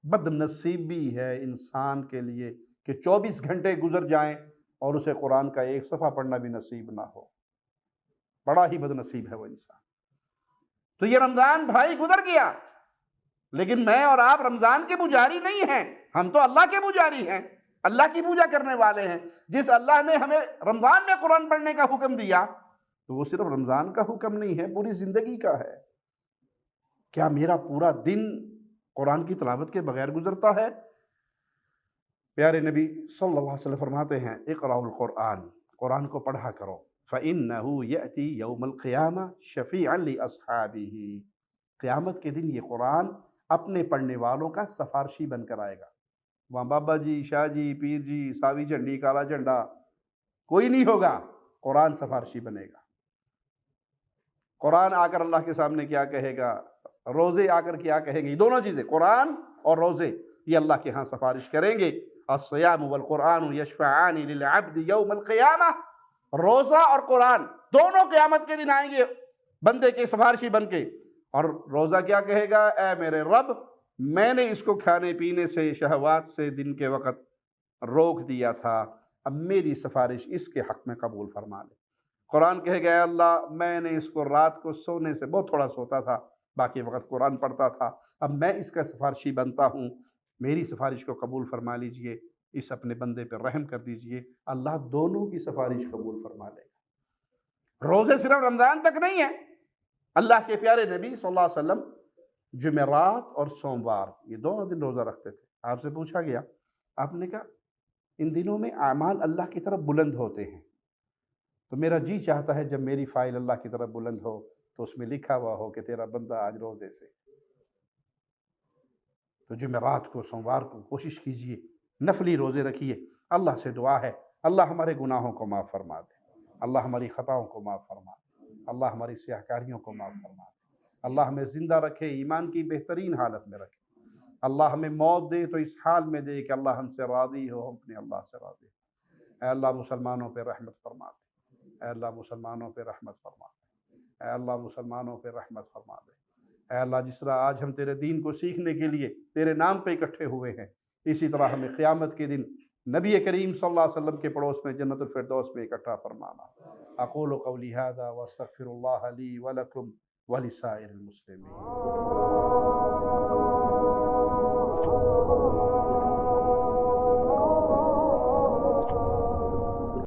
A: بد نصیبی ہے انسان کے لیے کہ 24 گھنٹے گزر جائیں اور اسے قرآن کا ایک صفحہ پڑھنا بھی نصیب نہ ہو۔ بڑا ہی بد نصیب ہے وہ انسان۔ تو یہ رمضان بھائی گزر گیا، لیکن میں اور آپ رمضان کے پجاری نہیں ہیں، ہم تو اللہ کے پجاری ہیں۔ اللہ کی پوجا کرنے والے ہیں۔ جس اللہ نے ہمیں رمضان میں قرآن پڑھنے کا حکم دیا تو وہ صرف رمضان کا حکم نہیں ہے، پوری زندگی کا ہے۔ کیا میرا پورا دن قرآن کی تلاوت کے بغیر گزرتا ہے؟ پیارے نبی صلی اللہ علیہ وسلم فرماتے ہیں اقرأوا القرآن، قرآن کو پڑھا کرو، فَإِنَّهُ يَأْتِي يَوْمَ الْقِيَامَةِ شَفِيعًا لِأَصْحَابِهِ، قیامت کے دن یہ قرآن اپنے پڑھنے والوں کا سفارشی بن کر آئے گا۔ وہاں بابا جی، شاہ جی، پیر جی، ساوی جھنڈی، کالا جھنڈا کوئی نہیں ہوگا، قرآن سفارشی بنے گا۔ قرآن آ کر اللہ کے سامنے کیا کہے گا، روزے آ کر کیا کہیں گے، یہ دونوں چیزیں قرآن اور روزے یہ اللہ کے ہاں سفارش کریں گے۔ الصیام والقرآن یشفعان للعبد یوم القیامہ، روزہ اور قرآن دونوں قیامت کے دن آئیں گے بندے کے سفارشی بن کے۔ اور روزہ کیا کہے گا، اے میرے رب میں نے اس کو کھانے پینے سے، شہوات سے دن کے وقت روک دیا تھا، اب میری سفارش اس کے حق میں قبول فرما لے۔ قرآن کہے گا اے اللہ میں نے اس کو رات کو سونے سے بہت تھوڑا سوتا تھا، باقی وقت قرآن پڑھتا تھا، اب میں اس کا سفارشی بنتا ہوں، میری سفارش کو قبول فرما لیجئے، اس اپنے بندے پر رحم کر دیجئے۔ اللہ دونوں کی سفارش قبول فرما لے گا۔ روزے صرف رمضان تک نہیں ہے، اللہ کے پیارے نبی صلی اللہ علیہ وسلم جمعرات اور سوموار یہ دونوں دن روزہ رکھتے تھے۔ آپ سے پوچھا گیا، آپ نے کہا ان دنوں میں اعمال اللہ کی طرف بلند ہوتے ہیں، تو میرا جی چاہتا ہے جب میری فائل اللہ کی طرف بلند ہو تو اس میں لکھا ہوا ہو کہ تیرا بندہ آج روزے سے۔ تو جمعرات کو، سوموار کو کوشش کیجئے، نفلی روزے رکھیے۔ اللہ سے دعا ہے اللہ ہمارے گناہوں کو معاف فرما دے، اللہ ہماری خطاؤں کو معاف فرما دے، اللہ ہماری سیاہ کاریوں کو معاف فرما دے، اللہ ہمیں زندہ رکھے، ایمان کی بہترین حالت میں رکھے، اللہ ہمیں موت دے تو اس حال میں دے کہ اللہ ہم سے راضی ہو، ہم اپنے اللہ سے راضی ہو۔ اے اللہ مسلمانوں پہ رحمت فرما دے، اے اللہ مسلمانوں پہ رحمت فرما دے، اے اللہ مسلمانوں پہ رحمت فرما دے۔ اے اللہ جس طرح آج ہم تیرے دین کو سیکھنے کے لیے تیرے نام پہ اکٹھے ہوئے ہیں، اسی طرح ہمیں قیامت کے دن نبی کریم صلی اللہ علیہ وسلم کے پڑوس میں جنت الفردوس میں اکٹھا فرمانا۔ اقول قولی ھذا واستغفر اللہ لی ولکم ولسائر المسلمین۔